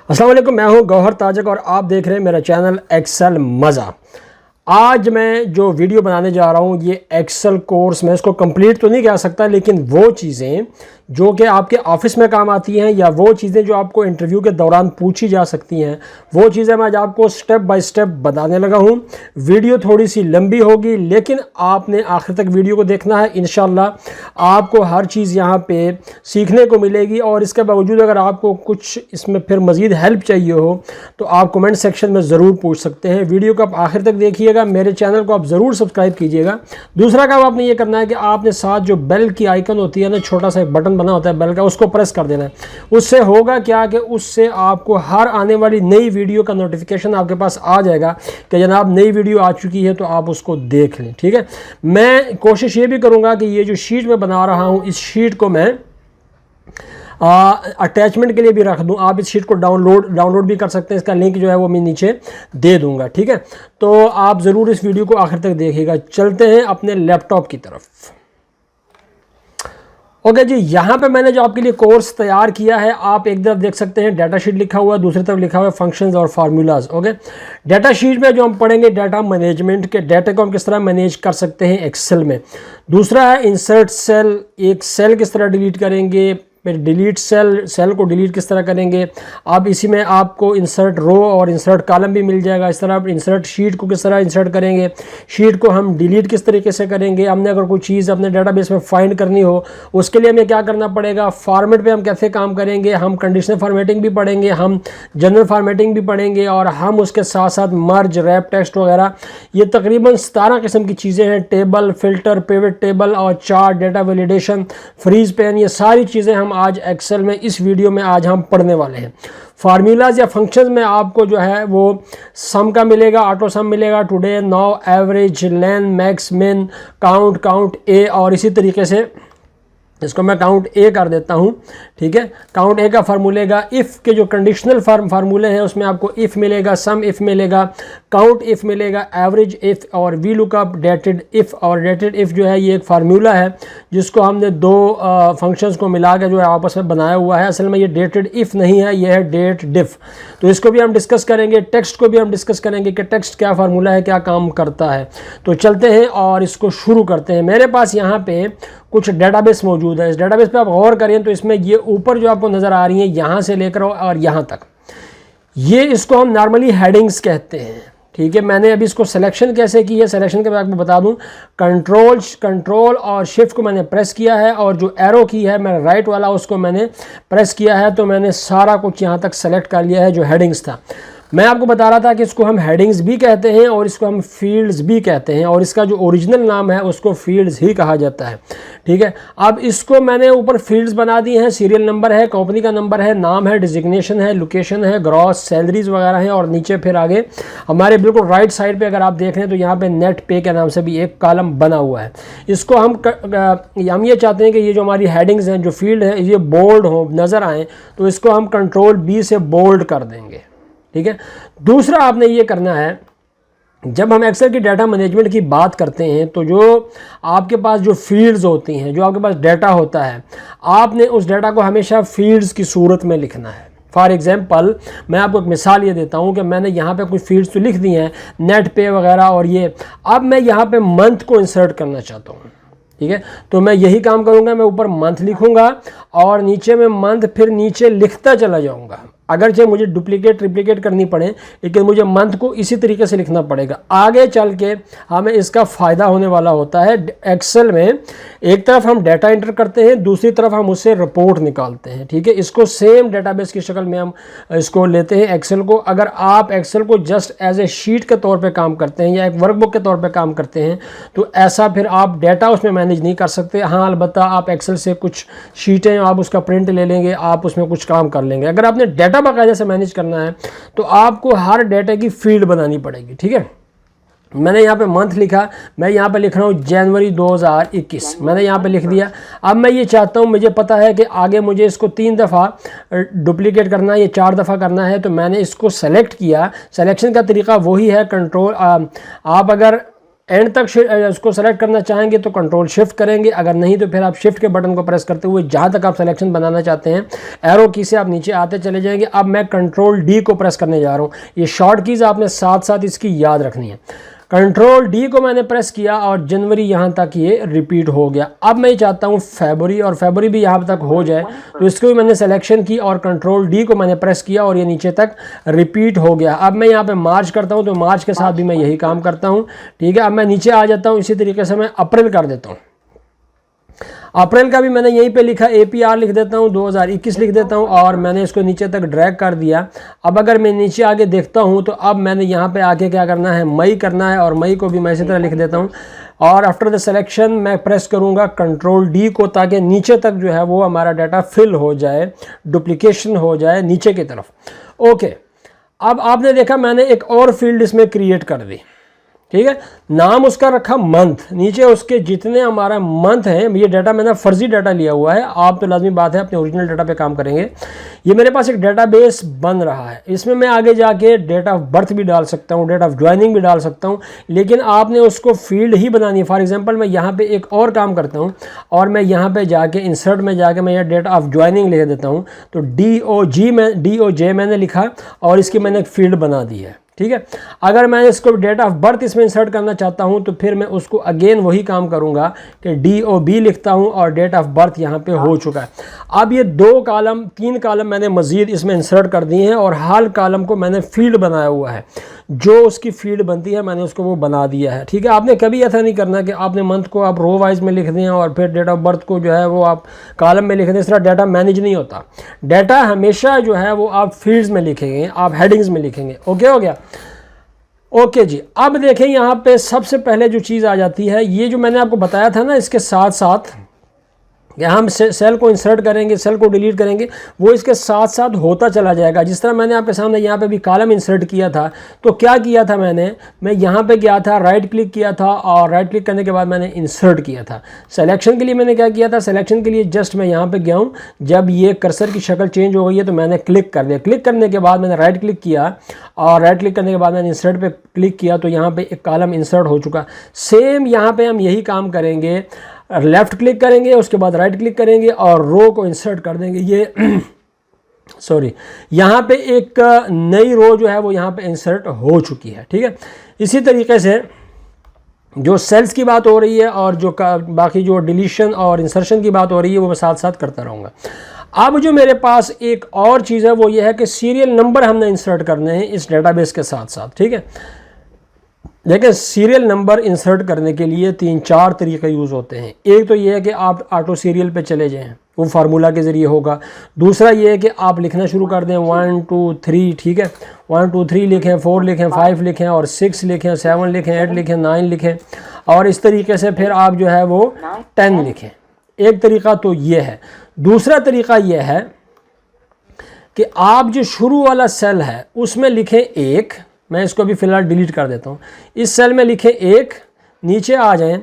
अस्सलाम वालेकुम, मैं हूं गौहर ताजक और आप देख रहे हैं मेरा चैनल एक्सेल मज़ा। आज मैं जो वीडियो बनाने जा रहा हूं ये एक्सेल कोर्स, मैं इसको कंप्लीट तो नहीं कह सकता, लेकिन वो चीज़ें जो कि आपके ऑफिस में काम आती हैं या वो चीज़ें जो आपको इंटरव्यू के दौरान पूछी जा सकती हैं, वो चीज़ें मैं आज आपको स्टेप बाय स्टेप बताने लगा हूं। वीडियो थोड़ी सी लंबी होगी लेकिन आपने आखिर तक वीडियो को देखना है। इंशाल्लाह आपको हर चीज़ यहाँ पे सीखने को मिलेगी और इसके बावजूद अगर आपको कुछ इसमें फिर मज़ीद हेल्प चाहिए हो तो आप कमेंट सेक्शन में ज़रूर पूछ सकते हैं। वीडियो को आप आखिर तक देखिएगा, मेरे चैनल को आप ज़रूर सब्सक्राइब कीजिएगा। दूसरा काम आपने ये करना है कि आपने साथ जो बेल की आइकन होती है ना, छोटा सा बटन बना होता है बेल का, उसको प्रेस कर देना है। उससे होगा क्या कि उससे आपको हर आने वाली नई वीडियो का नोटिफिकेशन आपके पास आ जाएगा कि जनाब नई वीडियो आ चुकी है, तो आप उसको देख लें। ठीक है, मैं कोशिश ये भी करूँगा कि ये जो शीट मैं बना रहा हूँ इस शीट को मैं अटैचमेंट के लिए भी रख दूं। आप इस शीट को डाउनलोड भी कर सकते हैं, इसका लिंक जो है वो मैं नीचे दे दूंगा। ठीक है, तो आप ज़रूर इस वीडियो को आखिर तक देखिएगा। चलते हैं अपने लैपटॉप की तरफ। ओके जी, यहाँ पे मैंने जो आपके लिए कोर्स तैयार किया है, आप एक तरफ देख सकते हैं डाटा शीट लिखा हुआ है, दूसरी तरफ लिखा हुआ है फंक्शंस और फार्मूलाज। ओके, डाटा शीट में जो हम पढ़ेंगे डाटा मैनेजमेंट के, डाटा को हम किस तरह मैनेज कर सकते हैं एक्सेल में। दूसरा है इंसर्ट सेल, एक सेल किस तरह डिलीट करेंगे, फिर डिलीट सेल को डिलीट किस तरह करेंगे। अब इसी में आपको इंसर्ट रो और इंसर्ट कॉलम भी मिल जाएगा। इस तरह आप इंसर्ट शीट को किस तरह इंसर्ट करेंगे, शीट को हम डिलीट किस तरीके से करेंगे। हमने अगर कोई चीज़ अपने डेटाबेस में फाइंड करनी हो उसके लिए हमें क्या करना पड़ेगा, फॉर्मेट पे हम कैसे काम करेंगे, हम कंडीशनल फॉर्मेटिंग भी पढ़ेंगे, हम जनरल फॉर्मेटिंग भी पढ़ेंगे और हम उसके साथ साथ मर्ज, रैप टेक्स्ट वगैरह, ये तकरीबन 17 किस्म की चीज़ें हैं। टेबल, फिल्टर, पिवट टेबल और chart, data validation, freeze pane, ये सारी चीज़ें हम आज एक्सेल में इस वीडियो में आज हम पढ़ने वाले हैं। फार्मूलाज या फंक्शंस में आपको जो है वो सम का मिलेगा, ऑटो सम मिलेगा, टुडे, नाउ, एवरेज, लेन, मैक्स, मिन, काउंट ए, और इसी तरीके से इसको मैं काउंट ए कर देता हूँ। ठीक है, काउंट ए का फार्मूले का इफ़ के जो कंडीशनल फार्मूले हैं उसमें आपको इफ़ मिलेगा, सम इफ़ मिलेगा, काउंट इफ़ मिलेगा, एवरेज इफ़ और वी लुकअप, डेटेड इफ़। और डेटेड इफ़ जो है ये एक फार्मूला है जिसको हमने दो फंक्शंस को मिला के जो है आपस में बनाया हुआ है। असल में ये डेटेड इफ़ नहीं है, ये है डेट डिफ। तो इसको भी हम डिस्कस करेंगे, टेक्स्ट को भी हम डिस्कस करेंगे कि टेक्स्ट क्या फार्मूला है, क्या काम करता है। तो चलते हैं और इसको शुरू करते हैं। मेरे पास यहाँ पे कुछ डेटाबेस मौजूद है। इस डेटाबेस पे आप गौर करें तो इसमें ये ऊपर जो आपको नज़र आ रही है यहाँ से लेकर और यहाँ तक, ये इसको हम नॉर्मली हेडिंग्स कहते हैं। ठीक है, मैंने अभी इसको सिलेक्शन कैसे की है, सिलेक्शन के बाद आपको बता दूं, कंट्रोल और शिफ्ट को मैंने प्रेस किया है और जो एरो की है मैं राइट वाला उसको मैंने प्रेस किया है, तो मैंने सारा कुछ यहाँ तक सेलेक्ट कर लिया है जो हेडिंग्स था। मैं आपको बता रहा था कि इसको हम हेडिंग्स भी कहते हैं और इसको हम फील्ड्स भी कहते हैं और इसका जो ओरिजिनल नाम है उसको फील्ड्स ही कहा जाता है। ठीक है, अब इसको मैंने ऊपर फील्ड्स बना दिए हैं, सीरियल नंबर है, कंपनी का नंबर है, नाम है, डिजिग्नेशन है, लोकेशन है, ग्रॉस, सैलरीज वगैरह हैं और नीचे फिर आगे हमारे बिल्कुल राइट साइड पे अगर आप देख रहे हैं तो यहाँ पे नेट पे के नाम से भी एक कॉलम बना हुआ है। इसको हम ये चाहते हैं कि ये जो हमारी हेडिंग्स हैं, जो फील्ड है, ये बोल्ड हो, नज़र आएँ, तो इसको हम कंट्रोल बी से बोल्ड कर देंगे। ठीक है, दूसरा आपने ये करना है, जब हम एक्सेल की डाटा मैनेजमेंट की बात करते हैं तो जो आपके पास जो फील्ड्स होती हैं, जो आपके पास डाटा होता है, आपने उस डाटा को हमेशा फील्ड्स की सूरत में लिखना है। फॉर एग्जांपल मैं आपको एक मिसाल ये देता हूँ कि मैंने यहाँ पे कुछ फील्ड्स तो लिख दी हैं, नेट पे वगैरह और ये, अब मैं यहाँ पे मंथ को इंसर्ट करना चाहता हूँ। ठीक है, तो मैं यही काम करूँगा, मैं ऊपर मंथ लिखूँगा और नीचे में मंथ, फिर नीचे लिखता चला जाऊँगा। अगरचे मुझे डुप्लीकेट ट्रिप्लीकेट करनी पड़े लेकिन मुझे मंथ को इसी तरीके से लिखना पड़ेगा। आगे चल के हमें इसका फ़ायदा होने वाला होता है। एक्सेल में एक तरफ हम डाटा एंटर करते हैं, दूसरी तरफ हम उससे रिपोर्ट निकालते हैं। ठीक है, इसको सेम डेटाबेस की शक्ल में हम इसको लेते हैं एक्सेल को। अगर आप एक्सेल को जस्ट एज ए शीट के तौर पर काम करते हैं या एक वर्कबुक के तौर पर काम करते हैं तो ऐसा फिर आप डाटा उसमें मैनेज नहीं कर सकते। हाँ, अलबत्ता आप एक्सेल से कुछ शीटें आप उसका प्रिंट ले लेंगे, आप उसमें कुछ काम कर लेंगे। अगर आपने डाटा बाकायदा से मैनेज करना है तो आपको हर डेटा की फील्ड बनानी पड़ेगी। ठीक है, मैंने यहाँ पे मंथ लिखा, मैं यहाँ पे लिख रहा हूँ जनवरी 2021, मैंने यहाँ पे लिख दिया। अब मैं ये चाहता हूँ, मुझे पता है कि आगे मुझे इसको 3 दफ़ा डुप्लीकेट करना है, ये 4 दफ़ा करना है, तो मैंने इसको सेलेक्ट किया। सिलेक्शन का तरीका वही है, कंट्रोल, आप अगर एंड तक उसको सेलेक्ट करना चाहेंगे तो कंट्रोल शिफ्ट करेंगे, अगर नहीं तो फिर आप शिफ्ट के बटन को प्रेस करते हुए जहाँ तक आप सिलेक्शन बनाना चाहते हैं एरो की से आप नीचे आते चले जाएंगे। अब मैं कंट्रोल डी को प्रेस करने जा रहा हूँ। ये शॉर्ट कीज़ आपने साथ साथ इसकी याद रखनी है। कंट्रोल डी को मैंने प्रेस किया और जनवरी यहाँ तक ये रिपीट हो गया। अब मैं चाहता हूँ फरवरी, और फरवरी भी यहाँ तक हो जाए, तो इसको भी मैंने सिलेक्शन की और कंट्रोल डी को मैंने प्रेस किया और ये नीचे तक रिपीट हो गया। अब मैं यहाँ पे मार्च करता हूँ तो मार्च के साथ भी मैं यही काम करता हूँ, ठीक है। अब मैं नीचे आ जाता हूँ, इसी तरीके से मैं अप्रैल कर देता हूँ। अप्रैल का भी मैंने यहीं पे लिखा, APR लिख देता हूँ, 2021 लिख देता हूँ और मैंने इसको नीचे तक ड्रैग कर दिया। अब अगर मैं नीचे आगे देखता हूँ तो अब मैंने यहाँ पे आके क्या करना है, मई करना है और मई को भी मैं इसी तरह लिख देता हूँ। और आफ्टर द सिलेक्शन मैं प्रेस करूँगा कंट्रोल डी को, ताकि नीचे तक जो है वो हमारा डाटा फिल हो जाए, डुप्लीकेशन हो जाए नीचे की तरफ। ओके, अब आपने देखा मैंने एक और फील्ड इसमें क्रिएट कर दी, ठीक है। नाम उसका रखा मंथ, नीचे उसके जितने हमारा मंथ हैं, ये डाटा मैंने फर्जी डाटा लिया हुआ है, आप तो लाजमी बात है अपने ओरिजिनल डाटा पे काम करेंगे। ये मेरे पास एक डाटाबेस बन रहा है, इसमें मैं आगे जाके डेट ऑफ बर्थ भी डाल सकता हूँ, डेट ऑफ ज्वाइनिंग भी डाल सकता हूँ, लेकिन आपने उसको फील्ड ही बनानी है। फॉर एग्जांपल मैं यहाँ पे एक और काम करता हूँ और मैं यहाँ पे जाके इंसर्ट में जाके मैं ये डेट ऑफ ज्वाइनिंग लिख देता हूँ। तो DOJ मैंने लिखा और इसकी मैंने एक फील्ड बना दी है, ठीक है। अगर मैं इसको डेट ऑफ बर्थ इसमें इंसर्ट करना चाहता हूं तो फिर मैं उसको अगेन वही काम करूंगा कि DOB लिखता हूं और डेट ऑफ बर्थ यहां पे हो चुका है। अब ये 3 कॉलम मैंने मजीद इसमें इंसर्ट कर दिए हैं और हर कॉलम को मैंने फील्ड बनाया हुआ है, जो उसकी फील्ड बनती है मैंने उसको वो बना दिया है, ठीक है। आपने कभी ऐसा नहीं करना कि आपने मंथ को आप रो वाइज में लिख दें और फिर डेट ऑफ बर्थ को जो है वो आप कॉलम में लिख दें। इस तरह डाटा मैनेज नहीं होता। डाटा हमेशा जो है वो आप फील्ड्स में लिखेंगे, आप हेडिंग्स में लिखेंगे। ओके हो गया। ओके जी, अब देखें यहाँ पे सबसे पहले जो चीज़ आ जाती है, ये जो मैंने आपको बताया था ना, इसके साथ साथ हम सेल को इंसर्ट करेंगे, सेल को डिलीट करेंगे, वो इसके साथ साथ होता चला जाएगा। जिस तरह मैंने आपके सामने यहाँ पे भी कॉलम इंसर्ट किया था, तो क्या किया था मैं यहाँ पे गया था, राइट क्लिक किया था और राइट क्लिक करने के बाद मैंने इंसर्ट किया था। सिलेक्शन के लिए मैंने क्या किया था, सिलेक्शन के लिए जस्ट मैं यहाँ पे गया हूँ, जब ये कर्सर की शक्ल चेंज हो गई है तो मैंने क्लिक कर दिया। क्लिक करने के बाद मैंने राइट क्लिक किया और राइट क्लिक करने के बाद मैंने इंसर्ट पे क्लिक किया तो यहाँ पे एक कॉलम इंसर्ट हो चुका। सेम यहाँ पे हम यही काम करेंगे, लेफ़्ट क्लिक करेंगे, उसके बाद राइट क्लिक करेंगे और रो को इंसर्ट कर देंगे। ये सॉरी, यहाँ पे एक नई रो जो है वो यहाँ पे इंसर्ट हो चुकी है, ठीक है। इसी तरीके से जो सेल्स की बात हो रही है और जो बाकी जो डिलीशन और इंसर्शन की बात हो रही है वो मैं साथ साथ करता रहूँगा। अब जो मेरे पास एक और चीज़ है वो ये है कि सीरियल नंबर हमने इंसर्ट करने हैं इस डेटाबेस के साथ साथ, ठीक है। देखिए, सीरियल नंबर इंसर्ट करने के लिए 3-4 तरीके यूज़ होते हैं। एक तो ये है कि आप ऑटो सीरियल पे चले जाएं, वो फार्मूला के ज़रिए होगा। दूसरा ये है कि आप लिखना शुरू कर दें 1 2 3, ठीक है। 1 2 3 लिखें, 4 लिखें, 5 लिखें और 6 लिखें, 7 लिखें, 8 लिखें, 9 लिखें और इस तरीके से फिर आप जो है वो 10 लिखें। एक तरीका तो ये है। दूसरा तरीका ये है कि आप जो शुरू वाला सेल है उसमें लिखें 1, मैं इसको भी फ़िलहाल डिलीट कर देता हूँ। इस सेल में लिखें 1, नीचे आ जाएं।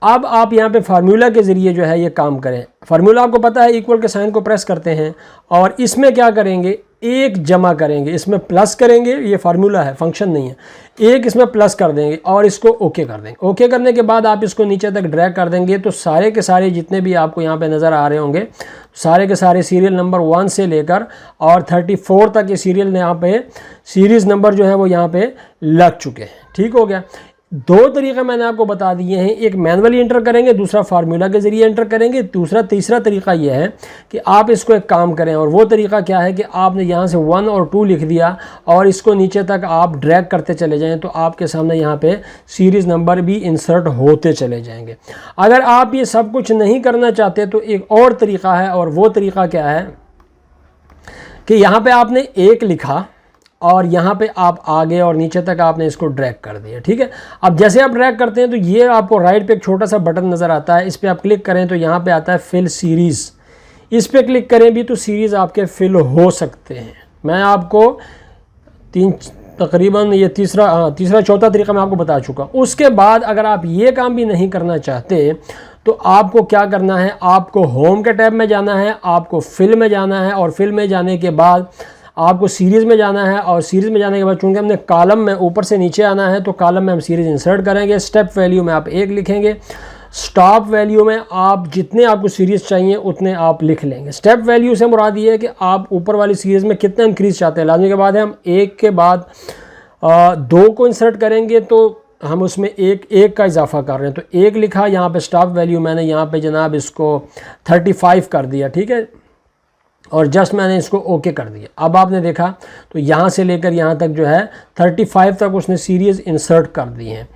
अब आप यहाँ पे फार्मूला के ज़रिए जो है ये काम करें। फार्मूला आपको पता है, इक्वल के साइन को प्रेस करते हैं और इसमें क्या करेंगे, 1 जमा करेंगे, इसमें प्लस करेंगे। ये फार्मूला है, फंक्शन नहीं है। 1 इसमें प्लस कर देंगे और इसको ओके कर देंगे। ओके करने के बाद आप इसको नीचे तक ड्रैग कर देंगे तो सारे के सारे जितने भी आपको यहाँ पे नज़र आ रहे होंगे, सारे के सारे सीरियल नंबर 1 से लेकर और 34 तक ये सीरियल यहाँ पे सीरीज़ नंबर जो है वो यहाँ पे लग चुके हैं। ठीक हो गया। 2 तरीक़े मैंने आपको बता दिए हैं, एक मैनुअली एंटर करेंगे, दूसरा फार्मूला के ज़रिए एंटर करेंगे। तीसरा तरीका यह है कि आप इसको एक काम करें, और वो तरीका क्या है कि आपने यहाँ से 1 और 2 लिख दिया और इसको नीचे तक आप ड्रैग करते चले जाएं तो आपके सामने यहाँ पे सीरीज़ नंबर भी इंसर्ट होते चले जाएंगे। अगर आप ये सब कुछ नहीं करना चाहते तो एक और तरीका है, और वो तरीका क्या है कि यहाँ पर आपने 1 लिखा और यहाँ पे आप आगे और नीचे तक आपने इसको ड्रैग कर दिया। ठीक है। अब जैसे आप ड्रैग करते हैं तो ये आपको राइट पे एक छोटा सा बटन नज़र आता है, इस पर आप क्लिक करें तो यहाँ पे आता है फिल सीरीज़। इस पर क्लिक करें भी तो सीरीज़ आपके फिल हो सकते हैं। मैं आपको तकरीबन ये तीसरा चौथा तरीका मैं आपको बता चुका। उसके बाद अगर आप ये काम भी नहीं करना चाहते तो आपको क्या करना है, आपको होम के टैब में जाना है, आपको फिल में जाना है और फिल में जाने के बाद आपको सीरीज़ में जाना है और सीरीज़ में जाने के बाद चूँकि हमने कॉलम में ऊपर से नीचे आना है तो कॉलम में हम सीरीज़ इंसर्ट करेंगे। स्टेप वैल्यू में आप 1 लिखेंगे, स्टॉप वैल्यू में आप जितने आपको सीरीज़ चाहिए उतने आप लिख लेंगे। स्टेप वैल्यू से मुराद ये है कि आप ऊपर वाली सीरीज़ में कितना इंक्रीज़ चाहते हैं। लाजमी के बाद है हम 1 के बाद 2 को इंसर्ट करेंगे तो हम उसमें एक का इजाफा कर रहे हैं, तो 1 लिखा, यहाँ पे स्टॉप वैल्यू मैंने यहाँ पे जनाब इसको 35 कर दिया, ठीक है, और जस्ट मैंने इसको ओके कर दिया। अब आपने देखा तो यहाँ से लेकर यहाँ तक जो है 35 तक उसने सीरीज़ इंसर्ट कर दी हैं।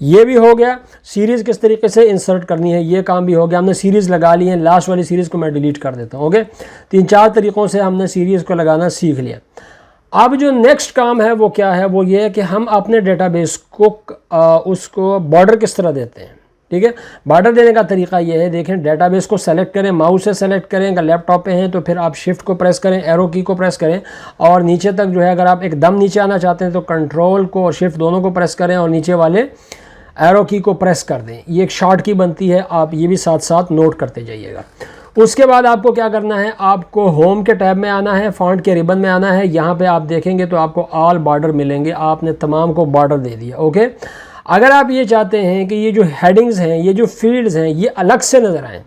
ये भी हो गया। सीरीज़ किस तरीके से इंसर्ट करनी है ये काम भी हो गया। हमने सीरीज़ लगा ली है, लास्ट वाली सीरीज़ को मैं डिलीट कर देता हूँ। ओके, 3-4 तरीक़ों से हमने सीरीज़ को लगाना सीख लिया। अब जो नेक्स्ट काम है वो क्या है, वो ये है कि हम अपने डेटाबेस को उसको बॉर्डर किस तरह देते हैं। ठीक है, बॉर्डर देने का तरीका ये है, देखें डेटाबेस को सेलेक्ट करें, माउस से सेलेक्ट करें, अगर लैपटॉप पे हैं तो फिर आप शिफ्ट को प्रेस करें, एरो की को प्रेस करें और नीचे तक जो है, अगर आप एकदम नीचे आना चाहते हैं तो कंट्रोल को और शिफ्ट दोनों को प्रेस करें और नीचे वाले एरो की को प्रेस कर दें। ये एक शॉर्ट की बनती है, आप ये भी साथ साथ नोट करते जाइएगा। उसके बाद आपको क्या करना है, आपको होम के टैब में आना है, फॉन्ट के रिबन में आना है। यहाँ पे आप देखेंगे तो आपको ऑल बॉर्डर मिलेंगे, आपने तमाम को बॉर्डर दे दिया। ओके, अगर आप ये चाहते हैं कि ये जो हेडिंग्स हैं, ये जो फील्ड्स हैं, ये अलग से नज़र आएँ,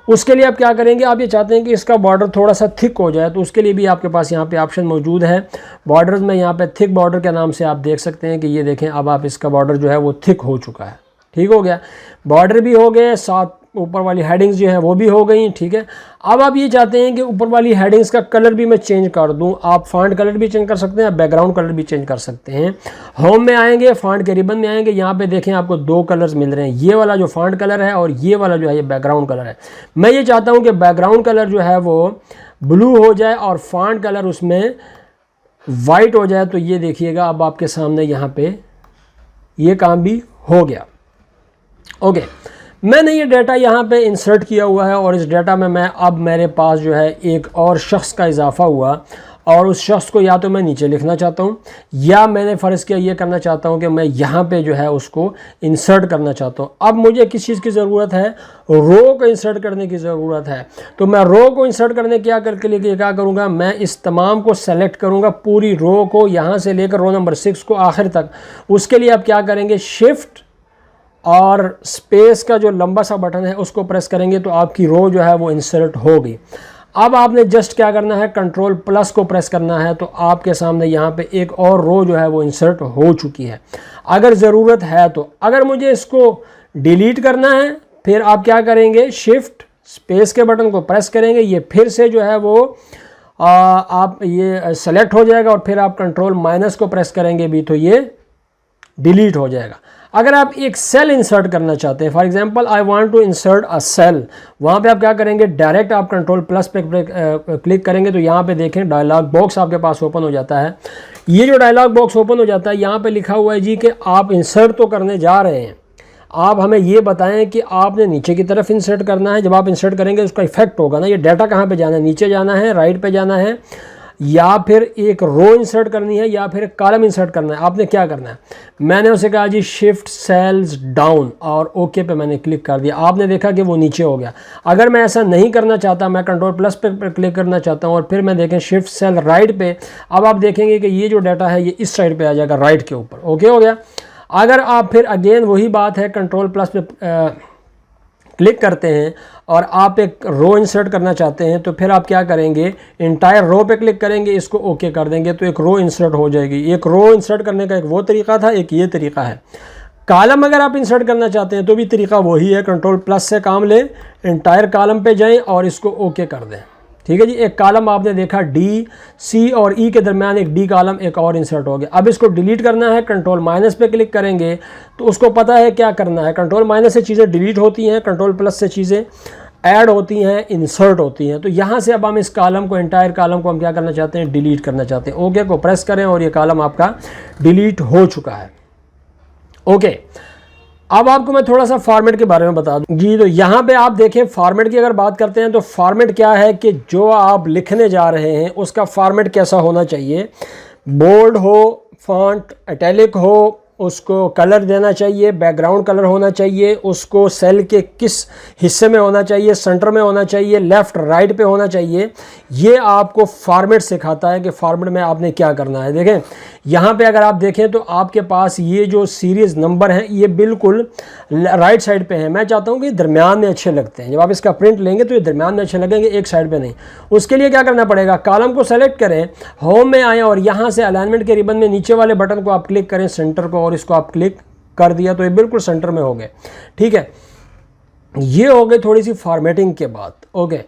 उसके लिए आप क्या करेंगे, आप ये चाहते हैं कि इसका बॉर्डर थोड़ा सा थिक हो जाए, तो उसके लिए भी आपके पास यहाँ पे ऑप्शन मौजूद है। बॉर्डर्स में यहाँ पे थिक बॉर्डर के नाम से आप देख सकते हैं कि ये देखें, अब आप इसका बॉर्डर जो है वो थिक हो चुका है। ठीक हो गया, बॉर्डर भी हो गए, साथ ऊपर वाली हेडिंग्स जो हैं वो भी हो गई। ठीक है, अब आप ये चाहते हैं कि ऊपर वाली हेडिंग्स का कलर भी मैं चेंज कर दूं, आप फॉन्ट कलर भी चेंज कर सकते हैं, बैकग्राउंड कलर भी चेंज कर सकते हैं। होम में आएंगे, फॉन्ट के रिबन में आएंगे, यहाँ पे देखें आपको 2 कलर्स मिल रहे हैं, ये वाला जो फॉन्ट कलर है और ये वाला जो है ये बैकग्राउंड कलर है। मैं ये चाहता हूँ कि बैकग्राउंड कलर जो है वो ब्लू हो जाए और फॉन्ट कलर उसमें वाइट हो जाए। तो ये देखिएगा, अब आपके सामने यहाँ पे ये काम भी हो गया। ओके, मैंने ये डाटा यहाँ पे इंसर्ट किया हुआ है और इस डाटा में मैं अब मेरे पास जो है एक और शख्स का इजाफा हुआ और उस शख्स को या तो मैं नीचे लिखना चाहता हूँ या मैंने फ़र्ज़ किया ये करना चाहता हूँ कि मैं यहाँ पे जो है उसको इंसर्ट करना चाहता हूँ। अब मुझे किस चीज़ की ज़रूरत है, रो को इंसर्ट करने की ज़रूरत है। तो मैं रो को इंसर्ट करने के लिए क्या करूँगा, मैं इस तमाम को सेलेक्ट करूँगा, पूरी रो को, यहाँ से लेकर रो नंबर 6 को आखिर तक। उसके लिए आप क्या करेंगे, शिफ्ट और स्पेस का जो लंबा सा बटन है उसको प्रेस करेंगे तो आपकी रो जो है वो इंसर्ट होगी। अब आपने जस्ट क्या करना है, कंट्रोल प्लस को प्रेस करना है तो आपके सामने यहाँ पे एक और रो जो है वो इंसर्ट हो चुकी है। अगर ज़रूरत है तो, अगर मुझे इसको डिलीट करना है फिर आप क्या करेंगे, शिफ्ट स्पेस के बटन को प्रेस करेंगे, ये फिर से जो है वो आप ये सेलेक्ट हो जाएगा और फिर आप कंट्रोल माइनस को प्रेस करेंगे भी तो ये डिलीट हो जाएगा। अगर आप एक सेल इंसर्ट करना चाहते हैं, for example I want to insert a cell, वहाँ पे आप क्या करेंगे, डायरेक्ट आप कंट्रोल प्लस पे क्लिक करेंगे तो यहाँ पे देखें डायलॉग बॉक्स आपके पास ओपन हो जाता है। ये जो डायलॉग बॉक्स ओपन हो जाता है, यहाँ पे लिखा हुआ है जी कि आप इंसर्ट तो करने जा रहे हैं, आप हमें ये बताएं कि आपने नीचे की तरफ इंसर्ट करना है। जब आप इंसर्ट करेंगे उसका इफेक्ट होगा ना, ये डाटा कहाँ पर जाना है, नीचे जाना है, राइट पर जाना है, या फिर एक रो इंसर्ट करनी है या फिर एक कॉलम इंसर्ट करना है। आपने क्या करना है, मैंने उसे कहा जी शिफ्ट सेल्स डाउन और ओके पे मैंने क्लिक कर दिया। आपने देखा कि वो नीचे हो गया। अगर मैं ऐसा नहीं करना चाहता, मैं कंट्रोल प्लस पे क्लिक करना चाहता हूँ और फिर मैं देखें शिफ्ट सेल राइट पे, अब आप देखेंगे कि ये जो डाटा है ये इस साइड पे आ जाएगा, राइट के ऊपर। ओके हो गया। अगर आप फिर अगेन वही बात है, कंट्रोल प्लस पे क्लिक करते हैं और आप एक रो इंसर्ट करना चाहते हैं तो फिर आप क्या करेंगे, इंटायर रो पे क्लिक करेंगे, इसको ओके कर देंगे तो एक रो इंसर्ट हो जाएगी। एक रो इंसर्ट करने का एक वो तरीका था, एक ये तरीका है। कॉलम अगर आप इंसर्ट करना चाहते हैं तो भी तरीका वही है, कंट्रोल प्लस से काम लें, इंटायर कॉलम पे जाएं और इसको ओके कर दें। ठीक है जी, एक कॉलम आपने देखा डी, सी और ई के दरमियान एक डी कॉलम एक और इंसर्ट हो गया। अब इसको डिलीट करना है, कंट्रोल माइनस पे क्लिक करेंगे तो उसको पता है क्या करना है। कंट्रोल माइनस से चीज़ें डिलीट होती हैं, कंट्रोल प्लस से चीज़ें ऐड होती हैं, इंसर्ट होती हैं। तो यहाँ से अब हम इस कॉलम को, इंटायर कॉलम को हम क्या करना चाहते हैं, डिलीट करना चाहते हैं। ओके को प्रेस करें और ये कॉलम आपका डिलीट हो चुका है। ओके, अब आपको मैं थोड़ा सा फॉर्मेट के बारे में बता दूं जी। तो यहाँ पे आप देखें, फॉर्मेट की अगर बात करते हैं तो फॉर्मेट क्या है कि जो आप लिखने जा रहे हैं उसका फॉर्मेट कैसा होना चाहिए। बोल्ड हो, फॉन्ट इटैलिक हो, उसको कलर देना चाहिए, बैकग्राउंड कलर होना चाहिए, उसको सेल के किस हिस्से में होना चाहिए, सेंटर में होना चाहिए, लेफ़्ट राइट पे होना चाहिए। ये आपको फॉर्मेट सिखाता है कि फॉर्मेट में आपने क्या करना है। देखें यहाँ पे अगर आप देखें तो आपके पास ये जो सीरीज़ नंबर हैं ये बिल्कुल राइट साइड पे हैं। मैं चाहता हूँ कि दरमियान में अच्छे लगते हैं। जब आप इसका प्रिंट लेंगे तो ये दरमियान में अच्छे लगेंगे, एक साइड पे नहीं। उसके लिए क्या करना पड़ेगा, कॉलम को सेलेक्ट करें, होम में आएँ और यहाँ से अलाइनमेंट के रिबन में नीचे वाले बटन को आप क्लिक करें, सेंटर को, और इसको आप क्लिक कर दिया तो ये बिल्कुल सेंटर में हो गए। ठीक है, ये हो गई थोड़ी सी फॉर्मेटिंग के बाद। ओके,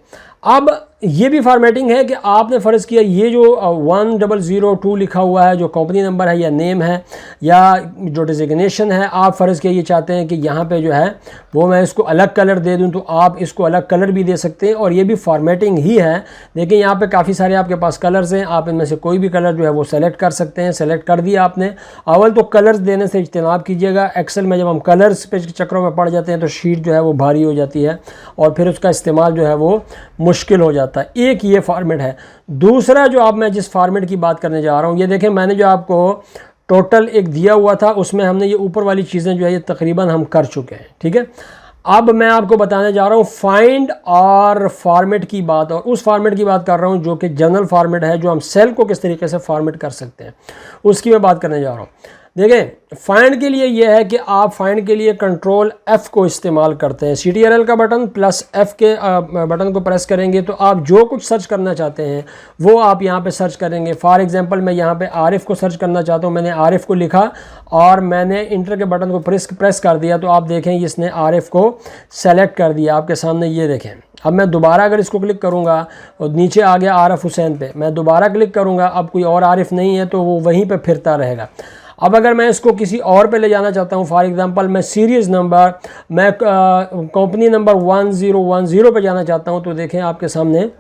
अब ये भी फॉर्मेटिंग है कि आपने फ़र्ज़ किया ये जो 1002 लिखा हुआ है जो कंपनी नंबर है या नेम है या जो डिजिग्नेशन है, आप फ़र्ज़ किया ये चाहते हैं कि यहाँ पे जो है वो मैं इसको अलग कलर दे दूँ, तो आप इसको अलग कलर भी दे सकते हैं और ये भी फॉर्मेटिंग ही है। देखिए यहाँ पे काफ़ी सारे आपके पास कलर्स हैं, आप इनमें से कोई भी कलर जो है वो सेलेक्ट कर सकते हैं। सेलेक्ट कर दिया आपने। अव्वल तो कलर्स देने से इज्तनाब कीजिएगा। एक्सेल में जब हम कलर्स पे चक्करों में पड़ जाते हैं तो शीट जो है वो भारी हो जाती है और फिर उसका इस्तेमाल जो है वो मुश्किल हो जाता है। एक ये फॉर्मेट है। दूसरा जो आप मैं जिस फॉर्मेट की बात करने जा रहा हूँ, ये देखें मैंने जो आपको टोटल एक दिया हुआ था उसमें हमने ये ऊपर वाली चीज़ें जो है ये तकरीबन हम कर चुके हैं। ठीक है, अब मैं आपको बताने जा रहा हूँ फाइंड और फॉर्मेट की बात, और उस फॉर्मेट की बात कर रहा हूँ जो कि जनरल फॉर्मेट है, जो हम सेल को किस तरीके से फॉर्मेट कर सकते हैं उसकी मैं बात करने जा रहा हूँ। देखें फाइंड के लिए यह है कि आप फाइंड के लिए कंट्रोल F को इस्तेमाल करते हैं, CTRL का बटन प्लस F के बटन को प्रेस करेंगे तो आप जो कुछ सर्च करना चाहते हैं वो आप यहाँ पे सर्च करेंगे। फॉर एग्जांपल मैं यहाँ पे आरिफ को सर्च करना चाहता हूँ, मैंने आरिफ को लिखा और मैंने इंटर के बटन को प्रेस कर दिया तो आप देखें इसने आरिफ को सेलेक्ट कर दिया आपके सामने। ये देखें, अब मैं दोबारा अगर इसको क्लिक करूँगा और नीचे आ गया आरिफ हुसैन पे, मैं दोबारा क्लिक करूँगा, अब कोई और आरिफ नहीं है तो वो वहीं पर फिरता रहेगा। अब अगर मैं इसको किसी और पे ले जाना चाहता हूँ, फॉर एग्जांपल मैं सीरीज़ नंबर, मैं कंपनी नंबर 1010 पे जाना चाहता हूँ, तो देखें आपके सामने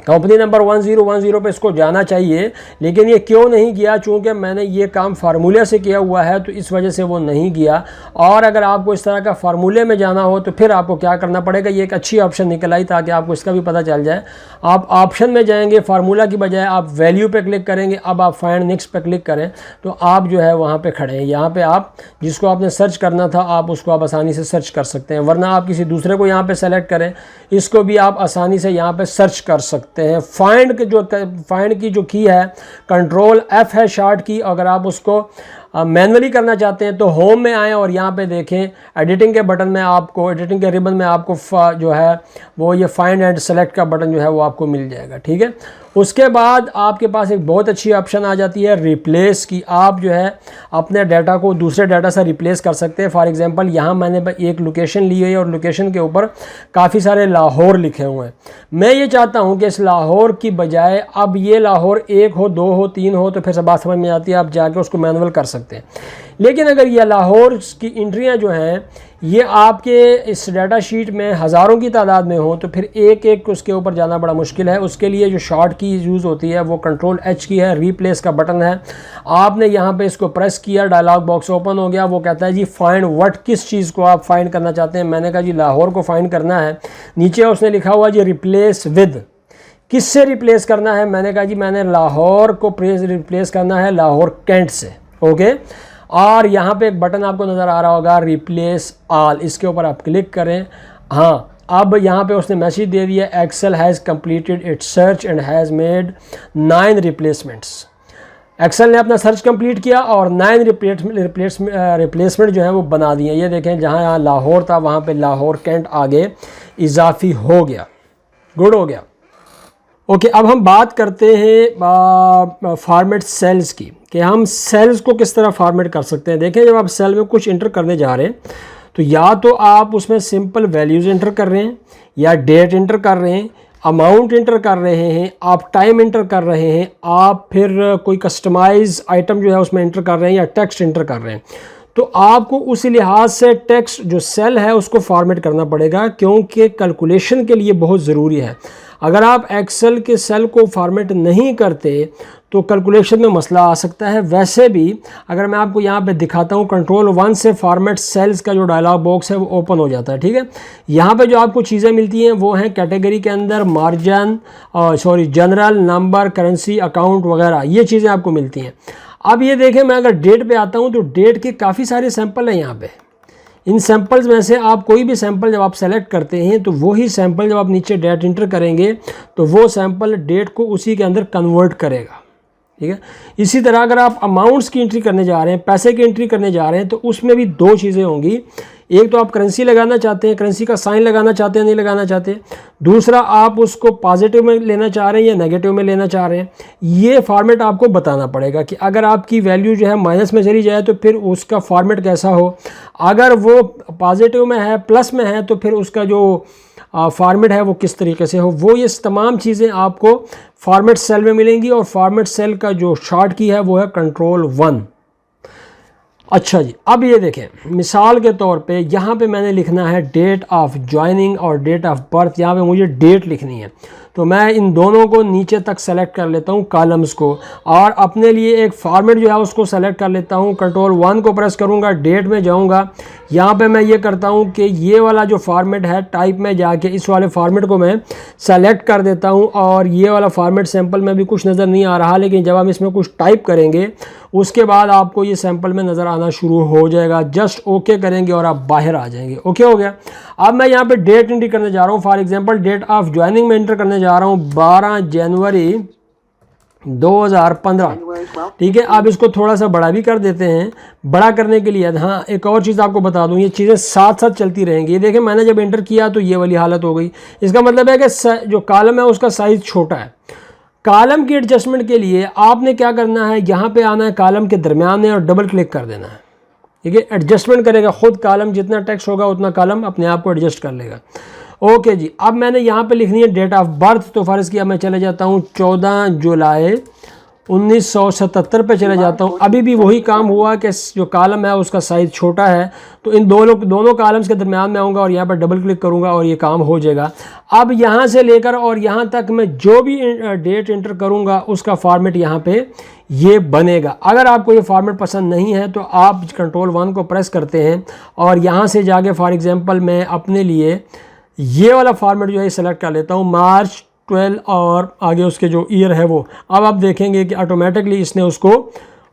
कंपनी नंबर 1010 पे इसको जाना चाहिए, लेकिन ये क्यों नहीं गया, चूँकि मैंने ये काम फार्मूले से किया हुआ है तो इस वजह से वो नहीं गया। और अगर आपको इस तरह का फार्मूले में जाना हो तो फिर आपको क्या करना पड़ेगा, ये एक अच्छी ऑप्शन निकल आई ताकि आपको इसका भी पता चल जाए। आप ऑप्शन में जाएंगे, फार्मूला की बजाय आप वैल्यू पे क्लिक करेंगे, अब आप फाइंड नेक्स्ट पे क्लिक करें तो आप जो है वहाँ पे खड़े हैं। यहाँ पे आप जिसको आपने सर्च करना था आप उसको आप आसानी से सर्च कर सकते हैं, वरना आप किसी दूसरे को यहाँ पे सेलेक्ट करें, इसको भी आप आसानी से यहाँ पे सर्च कर सकते हैं। फाइंड की जो की है कंट्रोल F है शॉर्ट की। अगर आप उसको मैनुअली करना चाहते हैं तो होम में आएँ और यहाँ पे देखें एडिटिंग के बटन में आपको, एडिटिंग के रिबन में आपको जो है वो ये फाइंड एंड सेलेक्ट का बटन जो है वो आपको मिल जाएगा। ठीक है, उसके बाद आपके पास एक बहुत अच्छी ऑप्शन आ जाती है रिप्लेस की। आप जो है अपने डाटा को दूसरे डाटा से रिप्लेस कर सकते हैं। फॉर एग्जांपल यहाँ मैंने एक लोकेशन ली है और लोकेशन के ऊपर काफ़ी सारे लाहौर लिखे हुए हैं। मैं ये चाहता हूँ कि इस लाहौर की बजाय अब ये लाहौर 1 हो, 2 हो, 3 हो, तो फिर बात समझ में आती है, आप जाके उसको मैनुअल कर सकते हैं। लेकिन अगर ये लाहौर की इंट्रियाँ जो हैं ये आपके इस डाटा शीट में हज़ारों की तादाद में हो तो फिर एक एक उसके ऊपर जाना बड़ा मुश्किल है। उसके लिए जो शॉर्ट की यूज़ होती है वो कंट्रोल H की है, रिप्लेस का बटन है। आपने यहाँ पे इसको प्रेस किया, डायलॉग बॉक्स ओपन हो गया। वो कहता है जी फाइंड व्हाट, किस चीज़ को आप फाइंड करना चाहते हैं। मैंने कहा जी लाहौर को फाइंड करना है। नीचे उसने लिखा हुआ जी रिप्लेस विद, किससे रिप्लेस करना है। मैंने कहा जी मैंने लाहौर को रिप्लेस करना है लाहौर कैंट से। ओके, और यहाँ पे एक बटन आपको नज़र आ रहा होगा रिप्लेस ऑल, इसके ऊपर आप क्लिक करें। हाँ, अब यहाँ पे उसने मैसेज दे दिया Excel has completed its search and has made 9 replacements. Excel ने अपना सर्च कंप्लीट किया और 9 रिप्लेसमेंट जो है वो बना दिए। ये देखें जहाँ यहाँ लाहौर था वहाँ पे लाहौर कैंट आगे इजाफी हो गया। गुड हो गया। ओके, अब हम बात करते हैं फॉर्मेट सेल्स की, कि हम सेल्स को किस तरह फॉर्मेट कर सकते हैं। देखें जब आप सेल में कुछ इंटर करने जा रहे हैं तो या तो आप उसमें सिंपल वैल्यूज़ इंटर कर रहे हैं, या डेट इंटर कर रहे हैं, अमाउंट इंटर कर रहे हैं, आप टाइम इंटर कर रहे हैं, आप फिर कोई कस्टमाइज आइटम जो है उसमें इंटर कर रहे हैं, या टेक्स्ट इंटर कर रहे हैं। तो आपको उस लिहाज से टेक्स्ट जो सेल है उसको फॉर्मेट करना पड़ेगा, क्योंकि कैलकुलेशन के लिए बहुत ज़रूरी है। अगर आप एक्सेल के सेल को फॉर्मेट नहीं करते तो कैलकुलेशन में मसला आ सकता है। वैसे भी अगर मैं आपको यहाँ पे दिखाता हूँ, कंट्रोल 1 से फॉर्मेट सेल्स का जो डायलॉग बॉक्स है वो ओपन हो जाता है। ठीक है, यहाँ पे जो आपको चीज़ें मिलती हैं वो हैं कैटेगरी के अंदर margin, general, number, currency, account वगैरह, ये चीज़ें आपको मिलती हैं। अब ये देखें, मैं अगर डेट पे आता हूँ तो डेट के काफ़ी सारे सैंपल हैं यहाँ पे। इन सैंपल्स में से आप कोई भी सैंपल जब आप सेलेक्ट करते हैं तो वही सैंपल जब आप नीचे डेट इंटर करेंगे तो वो सैंपल डेट को उसी के अंदर कन्वर्ट करेगा, ठीक है। इसी तरह अगर आप अमाउंट्स की एंट्री करने जा रहे हैं, पैसे की एंट्री करने जा रहे हैं, तो उसमें भी दो चीज़ें होंगी। एक तो आप करेंसी लगाना चाहते हैं, करेंसी का साइन लगाना चाहते हैं, नहीं लगाना चाहते। दूसरा, आप उसको पॉजिटिव में लेना चाह रहे हैं या नेगेटिव में लेना चाह रहे हैं। ये फॉर्मेट आपको बताना पड़ेगा कि अगर आपकी वैल्यू जो है माइनस में चली जाए तो फिर उसका फॉर्मेट कैसा हो, अगर वो पॉजिटिव में है, प्लस में है, तो फिर उसका जो फॉर्मेट है वो किस तरीके से हो। वो ये तमाम चीज़ें आपको फॉर्मेट सेल में मिलेंगी और फॉर्मेट सेल का जो शॉर्ट की है वो है Ctrl+1। अच्छा जी, अब ये देखें, मिसाल के तौर पे यहाँ पे मैंने लिखना है डेट ऑफ ज्वाइनिंग और डेट ऑफ बर्थ। यहाँ पे मुझे डेट लिखनी है, तो मैं इन दोनों को नीचे तक सेलेक्ट कर लेता हूँ कॉलम्स को, और अपने लिए एक फॉर्मेट जो है उसको सेलेक्ट कर लेता हूँ। Ctrl+1 को प्रेस करूँगा, डेट में जाऊँगा, यहाँ पे मैं ये करता हूँ कि ये वाला जो फॉर्मेट है, टाइप में जाके इस वाले फॉर्मेट को मैं सेलेक्ट कर देता हूँ। और ये वाला फॉर्मेट सैंपल में भी कुछ नज़र नहीं आ रहा, लेकिन जब हम इसमें कुछ टाइप करेंगे उसके बाद आपको ये सैंपल में नज़र आना शुरू हो जाएगा। जस्ट ओके करेंगे और आप बाहर आ जाएंगे। ओके हो गया। अब मैं यहाँ पे डेट एंट्री करने जा रहा हूँ। For example date of joining में एंटर करने जा रहा हूँ 12 जनवरी 2015, ठीक है। अब इसको थोड़ा सा बड़ा भी कर देते हैं। बड़ा करने के लिए हाँ, एक और चीज़ आपको बता दूं, ये चीज़ें साथ साथ चलती रहेंगी। ये देखें, मैंने जब एंटर किया तो ये वाली हालत हो गई। इसका मतलब है कि जो कॉलम है उसका साइज़ छोटा है। कॉलम की एडजस्टमेंट के लिए आपने क्या करना है, यहाँ पे आना है कॉलम के दरमियान में और डबल क्लिक कर देना है, ठीक है। एडजस्टमेंट करेगा खुद कॉलम, जितना टेक्स्ट होगा उतना कॉलम अपने आप को एडजस्ट कर लेगा। ओके जी, अब मैंने यहाँ पे लिखनी है डेट ऑफ बर्थ। तो फ़र्ज़ किया मैं चले जाता हूँ 14 जुलाई 1977 पे चले जाता हूँ। अभी भी वही काम हुआ कि जो कॉलम है उसका साइज़ छोटा है, तो इन दोनों कॉलम्स के दरमियान में आऊँगा और यहाँ पर डबल क्लिक करूँगा और ये काम हो जाएगा। अब यहाँ से लेकर और यहाँ तक मैं जो भी डेट इंटर करूँगा उसका फॉर्मेट यहाँ पे ये बनेगा। अगर आपको ये फॉर्मेट पसंद नहीं है तो आप Ctrl+1 को प्रेस करते हैं और यहाँ से जाके फॉर एग्ज़ाम्पल मैं अपने लिए ये वाला फॉर्मेट जो है सेलेक्ट कर लेता हूँ, मार्च 12 और आगे उसके जो ईयर है वो। अब आप देखेंगे कि ऑटोमेटिकली इसने उसको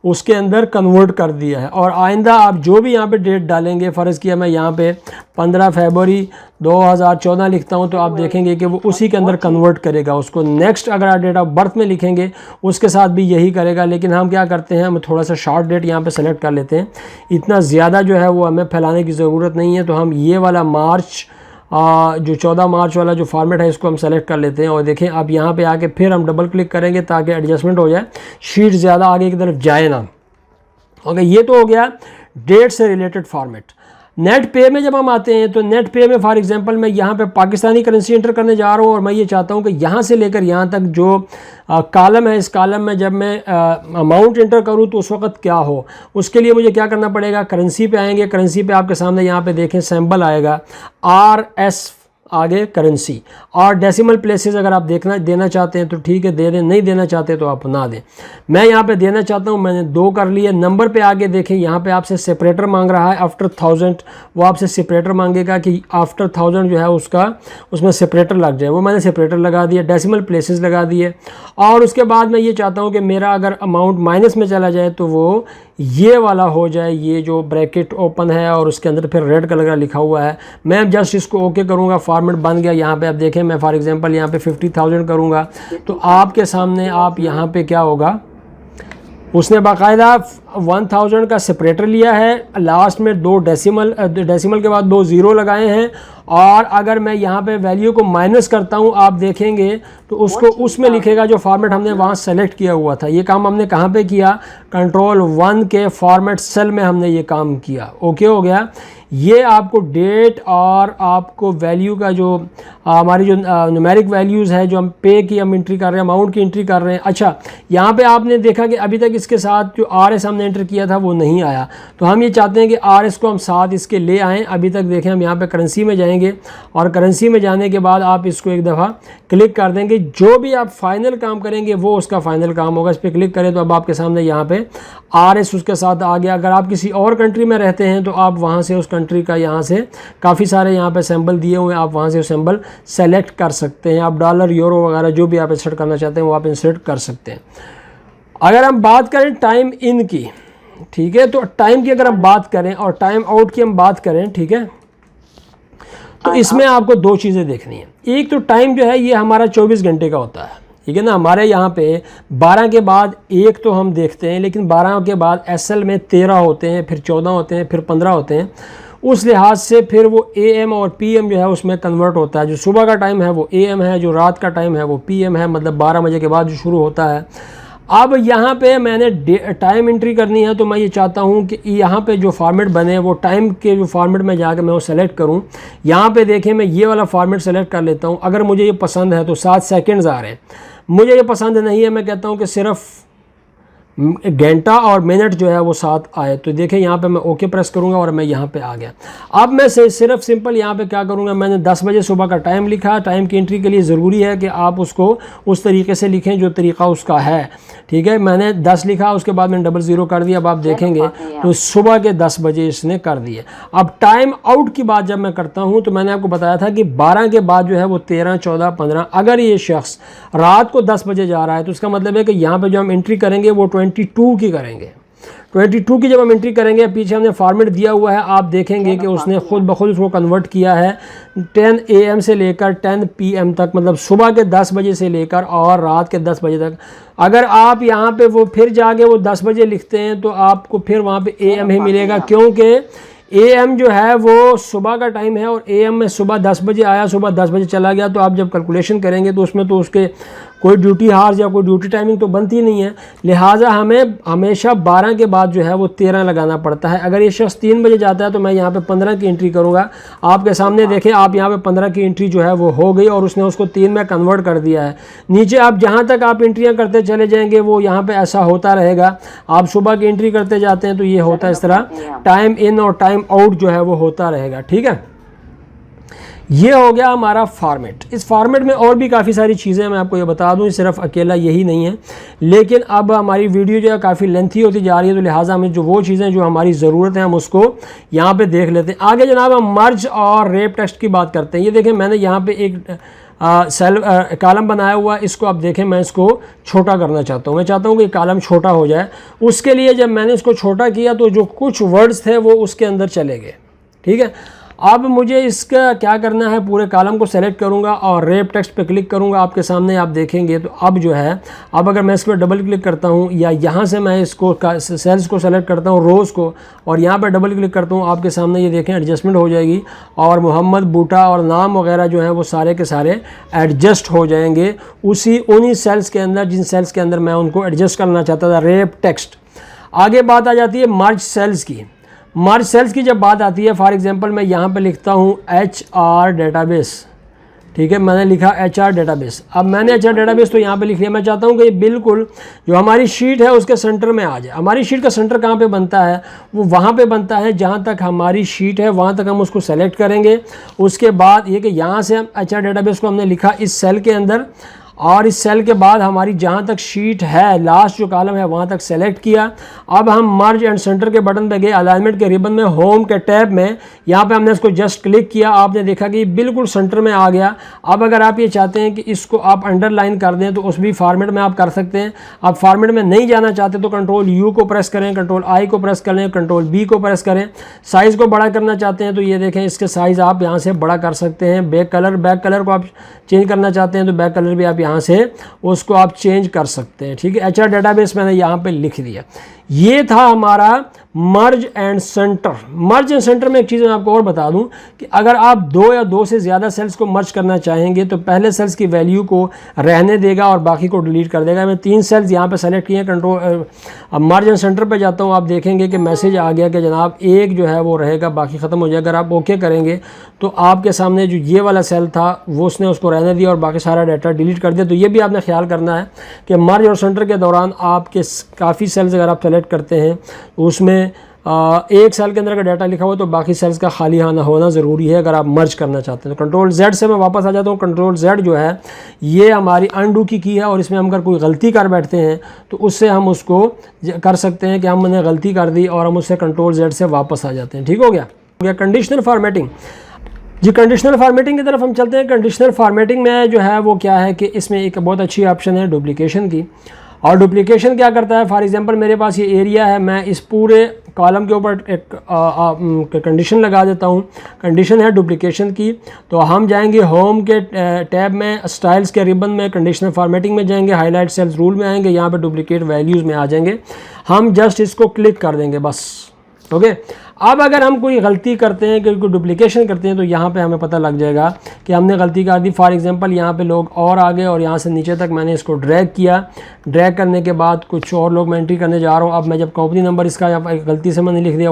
उसके अंदर कन्वर्ट कर दिया है। और आइंदा आप जो भी यहाँ पे डेट डालेंगे, फ़र्ज़ किया मैं यहाँ पे 15 फरवरी 2014 लिखता हूँ, तो आप देखेंगे कि वो उसी के अंदर कन्वर्ट करेगा उसको। नेक्स्ट अगर आप डेट ऑफ बर्थ में लिखेंगे उसके साथ भी यही करेगा। लेकिन हम क्या करते हैं, हम थोड़ा सा शॉर्ट डेट यहाँ पे सेलेक्ट कर लेते हैं। इतना ज़्यादा जो है वो हमें फैलाने की ज़रूरत नहीं है। तो हम ये वाला मार्च जो 14 मार्च वाला जो फॉर्मेट है इसको हम सेलेक्ट कर लेते हैं। और देखें, अब यहाँ पे आके फिर हम डबल क्लिक करेंगे ताकि एडजस्टमेंट हो जाए, शीट ज़्यादा आगे की तरफ जाए ना। ओके, ये तो हो गया डेट से रिलेटेड फॉर्मेट। नेट पे में जब हम आते हैं तो नेट पे में फॉर एग्जांपल मैं यहाँ पे पाकिस्तानी करेंसी एंटर करने जा रहा हूँ और मैं ये चाहता हूँ कि यहाँ से लेकर यहाँ तक जो कॉलम है, इस कॉलम में जब मैं अमाउंट एंटर करूँ तो उस वक्त क्या हो। उसके लिए मुझे क्या करना पड़ेगा, करेंसी पे आएंगे। करेंसी पे आपके सामने यहाँ पे देखें सिंबल आएगा RS, आगे करेंसी, और डेसिमल प्लेसेस अगर आप देना चाहते हैं तो ठीक है दे दें, नहीं देना चाहते तो आप ना दें। मैं यहाँ पे देना चाहता हूँ, मैंने 2 कर लिए। नंबर पे आगे देखें, यहाँ पे आपसे सेपरेटर मांग रहा है आफ्टर 1000। वो आपसे सेपरेटर मांगेगा कि आफ्टर 1000 जो है उसमें सेपरेटर लग जाए। वो मैंने सेपरेटर लगा दिया, डेसिमल प्लेसेस लगा दिए। और उसके बाद मैं ये चाहता हूँ कि मेरा अगर अमाउंट माइनस में चला जाए तो वो ये वाला हो जाए, ये जो ब्रैकेट ओपन है और उसके अंदर फिर रेड कलर का लिखा हुआ है। मैं जस्ट इसको ओके करूँगा, फॉर्मेट बन गया। यहाँ पे आप देखें, मैं फॉर एग्जांपल यहाँ पे 50,000 करूँगा तो आपके सामने आप यहाँ पे क्या होगा, उसने बाकायदा 1000 का सेपरेटर लिया है, लास्ट में 2 डेसिमल के बाद 2 ज़ीरो लगाए हैं। और अगर मैं यहाँ पे वैल्यू को माइनस करता हूँ, आप देखेंगे तो उसको उसमें लिखेगा जो फॉर्मेट हमने वहाँ सेलेक्ट किया हुआ था। ये काम हमने कहाँ पे किया, Ctrl+1 के फॉर्मेट सेल में हमने ये काम किया। ओके हो गया। ये आपको डेट और आपको वैल्यू का जो हमारी जो न्यूमेरिक वैल्यूज़ है, जो हम पे की हम एंट्री कर रहे हैं, अमाउंट की एंट्री कर रहे हैं। अच्छा, यहाँ पे आपने देखा कि अभी तक इसके साथ जो RS हमने एंटर किया था वो नहीं आया, तो हम ये चाहते हैं कि RS को हम साथ इसके ले आएँ। अभी तक देखें, हम यहाँ पे करेंसी में जाएंगे और करेंसी में जाने के बाद आप इसको एक दफ़ा क्लिक कर देंगे। जो भी आप फाइनल काम करेंगे वो उसका फाइनल काम होगा। इस पर क्लिक करें तो अब आपके सामने यहाँ पे RS उसके साथ आ गया। अगर आप किसी और कंट्री में रहते हैं तो आप वहाँ से उस कंट्री का यहाँ से काफ़ी सारे यहाँ पे सिंबल दिए हुए हैं, आप वहाँ से सिंबल सेलेक्ट कर सकते हैं। आप डॉलर, यूरो वगैरह जो भी आप इंसर्ट करना चाहते हैं वो आप इंसर्ट कर सकते हैं। अगर हम बात करें टाइम इन की, ठीक है, तो टाइम की अगर हम बात करें और टाइम आउट की हम बात करें, ठीक है, तो इसमें आपको दो चीज़ें देखनी है। एक तो टाइम जो है ये हमारा 24 घंटे का होता है, ठीक है ना। हमारे यहाँ पे 12 के बाद एक तो हम देखते हैं, लेकिन 12 के बाद एसएल में 13 होते हैं, फिर 14 होते हैं, फिर 15 होते हैं। उस लिहाज से फिर वो एएम और पीएम जो है उसमें कन्वर्ट होता है। जो सुबह का टाइम है वो एएम है, जो रात का टाइम है वो पीएम है, मतलब 12 बजे के बाद जो शुरू होता है। अब यहाँ पे मैंने टाइम एंट्री करनी है, तो मैं ये चाहता हूँ कि यहाँ पे जो फॉर्मेट बने वो टाइम के जो फॉर्मेट में जाकर मैं वो सेलेक्ट करूँ। यहाँ पे देखें मैं ये वाला फॉर्मेट सेलेक्ट कर लेता हूँ। अगर मुझे ये पसंद है तो 7 सेकंड्स आ रहे हैं, मुझे ये पसंद नहीं है, मैं कहता हूँ कि सिर्फ घंटा और मिनट जो है वो साथ आए। तो देखें यहाँ पे मैं ओके प्रेस करूँगा और मैं यहाँ पे आ गया। अब मैं सिर्फ सिंपल यहाँ पे क्या करूँगा, मैंने 10 बजे सुबह का टाइम लिखा। टाइम की एंट्री के लिए ज़रूरी है कि आप उसको उस तरीके से लिखें जो तरीका उसका है, ठीक है। मैंने 10 लिखा, उसके बाद मैंने 00 कर दिया। अब आप देखेंगे तो सुबह के 10 बजे इसने कर दिए। अब टाइम आउट की बात जब मैं करता हूँ तो मैंने आपको बताया था कि 12 के बाद जो है वो 13, 14, 15। अगर ये शख्स रात को 10 बजे जा रहा है तो इसका मतलब है कि यहाँ पर जो हम एंट्री करेंगे वो 22 की करेंगे। 22 की जब हम एंट्री करेंगे, पीछे हमने फॉर्मेट दिया हुआ है, आप देखेंगे कि उसने खुद ब खुद उसको कन्वर्ट किया है 10 AM से लेकर 10 PM तक, मतलब सुबह के 10 बजे से लेकर और रात के 10 बजे तक। अगर आप यहाँ पे वो फिर जाके वो 10 बजे लिखते हैं तो आपको फिर वहाँ पे AM ही मिलेगा, क्योंकि AM जो है वो सुबह का टाइम है और AM में सुबह 10 बजे आया, सुबह 10 बजे चला गया। तो आप जब कैलकुलेशन करेंगे तो उसमें तो उसके कोई ड्यूटी हार्स या कोई ड्यूटी टाइमिंग तो बनती नहीं है। लिहाजा हमें हमेशा 12 के बाद जो है वो 13 लगाना पड़ता है। अगर ये शख्स 3 बजे जाता है तो मैं यहाँ पे 15 की एंट्री करूँगा। आपके सामने देखें, आप यहाँ पे 15 की एंट्री जो है वो हो गई और उसने उसको 3 में कन्वर्ट कर दिया है। नीचे आप जहाँ तक आप एंट्रियाँ करते चले जाएंगे वो यहाँ पे ऐसा होता रहेगा। आप सुबह की एंट्री करते जाते हैं तो ये होता है इस तरह, टाइम इन और टाइम आउट जो है वो होता रहेगा, ठीक है। ये हो गया हमारा फॉर्मेट। इस फॉर्मेट में और भी काफ़ी सारी चीज़ें मैं आपको ये बता दूं, सिर्फ अकेला यही नहीं है। लेकिन अब हमारी वीडियो जो है काफ़ी लेंथी होती जा रही है, तो लिहाजा हमें जो वो चीज़ें जो हमारी ज़रूरत है हम उसको यहाँ पे देख लेते हैं। आगे जनाब हम मर्ज और रेप टेक्स्ट की बात करते हैं। ये देखें मैंने यहाँ पे एक कॉलम बनाया हुआ, इसको आप देखें मैं इसको छोटा करना चाहता हूँ। मैं चाहता हूँ कि कॉलम छोटा हो जाए। उसके लिए जब मैंने इसको छोटा किया तो जो कुछ वर्ड्स थे वो उसके अंदर चले गए, ठीक है। अब मुझे इसका क्या करना है, पूरे कॉलम को सेलेक्ट करूंगा और रेप टेक्स्ट पे क्लिक करूंगा। आपके सामने आप देखेंगे तो अब जो है, अब अगर मैं इस पर डबल क्लिक करता हूं या यहां से मैं इसको सेल्स को सेलेक्ट करता हूं, रोज़ को, और यहां पर डबल क्लिक करता हूं, आपके सामने ये देखें एडजस्टमेंट हो जाएगी और मोहम्मद बूटा और नाम वगैरह जो है वो सारे के सारे एडजस्ट हो जाएंगे उन्हीं सेल्स के अंदर जिन सेल्स के अंदर मैं उनको एडजस्ट करना चाहता था, रेप टेक्स्ट। आगे बात आ जाती है मर्ज सेल्स की। मर्ज सेल्स की जब बात आती है, फॉर एग्जांपल मैं यहाँ पे लिखता हूँ HR डेटाबेस, ठीक है, मैंने लिखा HR डेटाबेस। अब मैंने HR डेटाबेस तो यहाँ पे लिख लिया। मैं चाहता हूँ कि बिल्कुल जो हमारी शीट है उसके सेंटर में आ जाए। हमारी शीट का सेंटर कहाँ पे बनता है, वो वहाँ पे बनता है जहाँ तक हमारी शीट है वहाँ तक हम उसको सेलेक्ट करेंगे। उसके बाद ये कि यहाँ से हम HR डेटाबेस को हमने लिखा इस सेल के अंदर, और इस सेल के बाद हमारी जहाँ तक शीट है, लास्ट जो कॉलम है वहाँ तक सेलेक्ट किया। अब हम मर्ज एंड सेंटर के बटन पे गए, अलाइनमेंट के रिबन में होम के टैब में, यहाँ पे हमने इसको जस्ट क्लिक किया। आपने देखा कि बिल्कुल सेंटर में आ गया। अब अगर आप ये चाहते हैं कि इसको आप अंडरलाइन कर दें तो उस भी फॉर्मेट में आप कर सकते हैं। आप फॉर्मेट में नहीं जाना चाहते तो कंट्रोल U को प्रेस करें, कंट्रोल I को प्रेस करें, कंट्रोल B को प्रेस करें। साइज़ को बड़ा करना चाहते हैं तो ये देखें, इसके साइज़ आप यहाँ से बड़ा कर सकते हैं। बैक कलर को आप चेंज करना चाहते हैं तो बैक कलर भी आप यहाँ से उसको आप चेंज कर सकते हैं, ठीक है। HR डेटाबेस मैंने यहाँ पे लिख दिया। ये था हमारा मर्ज and centre. Merge and centre में एक चीज़ मैं आपको और बता दूं कि अगर आप 2 या 2 से ज़्यादा सेल्स को मर्ज करना चाहेंगे तो पहले सेल्स की वैल्यू को रहने देगा और बाकी को डिलीट कर देगा। मैं 3 सेल्स यहाँ पे सेलेक्ट किए, कंट्रोल मर्ज एंड सेंटर पे जाता हूँ। आप देखेंगे कि मैसेज आ गया कि जनाब एक जो है वो रहेगा, बाकी ख़त्म हो जाएगा। अगर आप ओके करेंगे तो आपके सामने जो ये वाला सेल था वो उसने उसको रहने दिया और बाकी सारा डाटा डिलीट कर दिया। तो ये भी आपने ख्याल करना है कि मर्ज और सेंटर के दौरान आपके काफ़ी सेल्स अगर आप सेलेक्ट करते हैं उसमें एक सेल के अंदर का डाटा लिखा हुआ तो बाकी सेल्स का खाली होना ज़रूरी है अगर आप मर्ज करना चाहते हैं। तो कंट्रोल Z से मैं वापस आ जाता हूँ। कंट्रोल Z जो है ये हमारी अनडू की है और इसमें हम अगर कोई गलती कर बैठते हैं तो उससे हम उसको कर सकते हैं कि हमने गलती कर दी और हम उससे कंट्रोल Z से वापस आ जाते हैं। ठीक हो गया। कंडीशनल फॉर्मेटिंग जी, कंडीशनल फार्मेटिंग की तरफ हम चलते हैं। कंडीशनल फार्मेटिंग में जो है वो क्या है कि इसमें एक बहुत अच्छी ऑप्शन है डुप्लीकेशन की। और डुप्लीकेशन क्या करता है, फॉर एग्जांपल मेरे पास ये एरिया है, मैं इस पूरे कॉलम के ऊपर एक कंडीशन लगा देता हूँ, कंडीशन है डुप्लीकेशन की। तो हम जाएंगे होम के टैब में, स्टाइल्स के रिबन में, कंडीशनल फॉर्मेटिंग में जाएंगे, हाईलाइट सेल्स रूल में आएंगे, यहाँ पे डुप्लीकेट वैल्यूज़ में आ जाएंगे, हम जस्ट इसको क्लिक कर देंगे बस। ओके, अब अगर हम कोई गलती करते हैं, कोई डुप्लीकेशन करते हैं, तो यहाँ पे हमें पता लग जाएगा कि हमने गलती कर दी। फॉर एग्जांपल यहाँ पे लोग और आ गए और यहाँ से नीचे तक मैंने इसको ड्रैग किया, ड्रैग करने के बाद कुछ और लोग मैं एंट्री करने जा रहा हूँ। अब मैं जब कंपनी नंबर इसका गलती से मैंने लिख दिया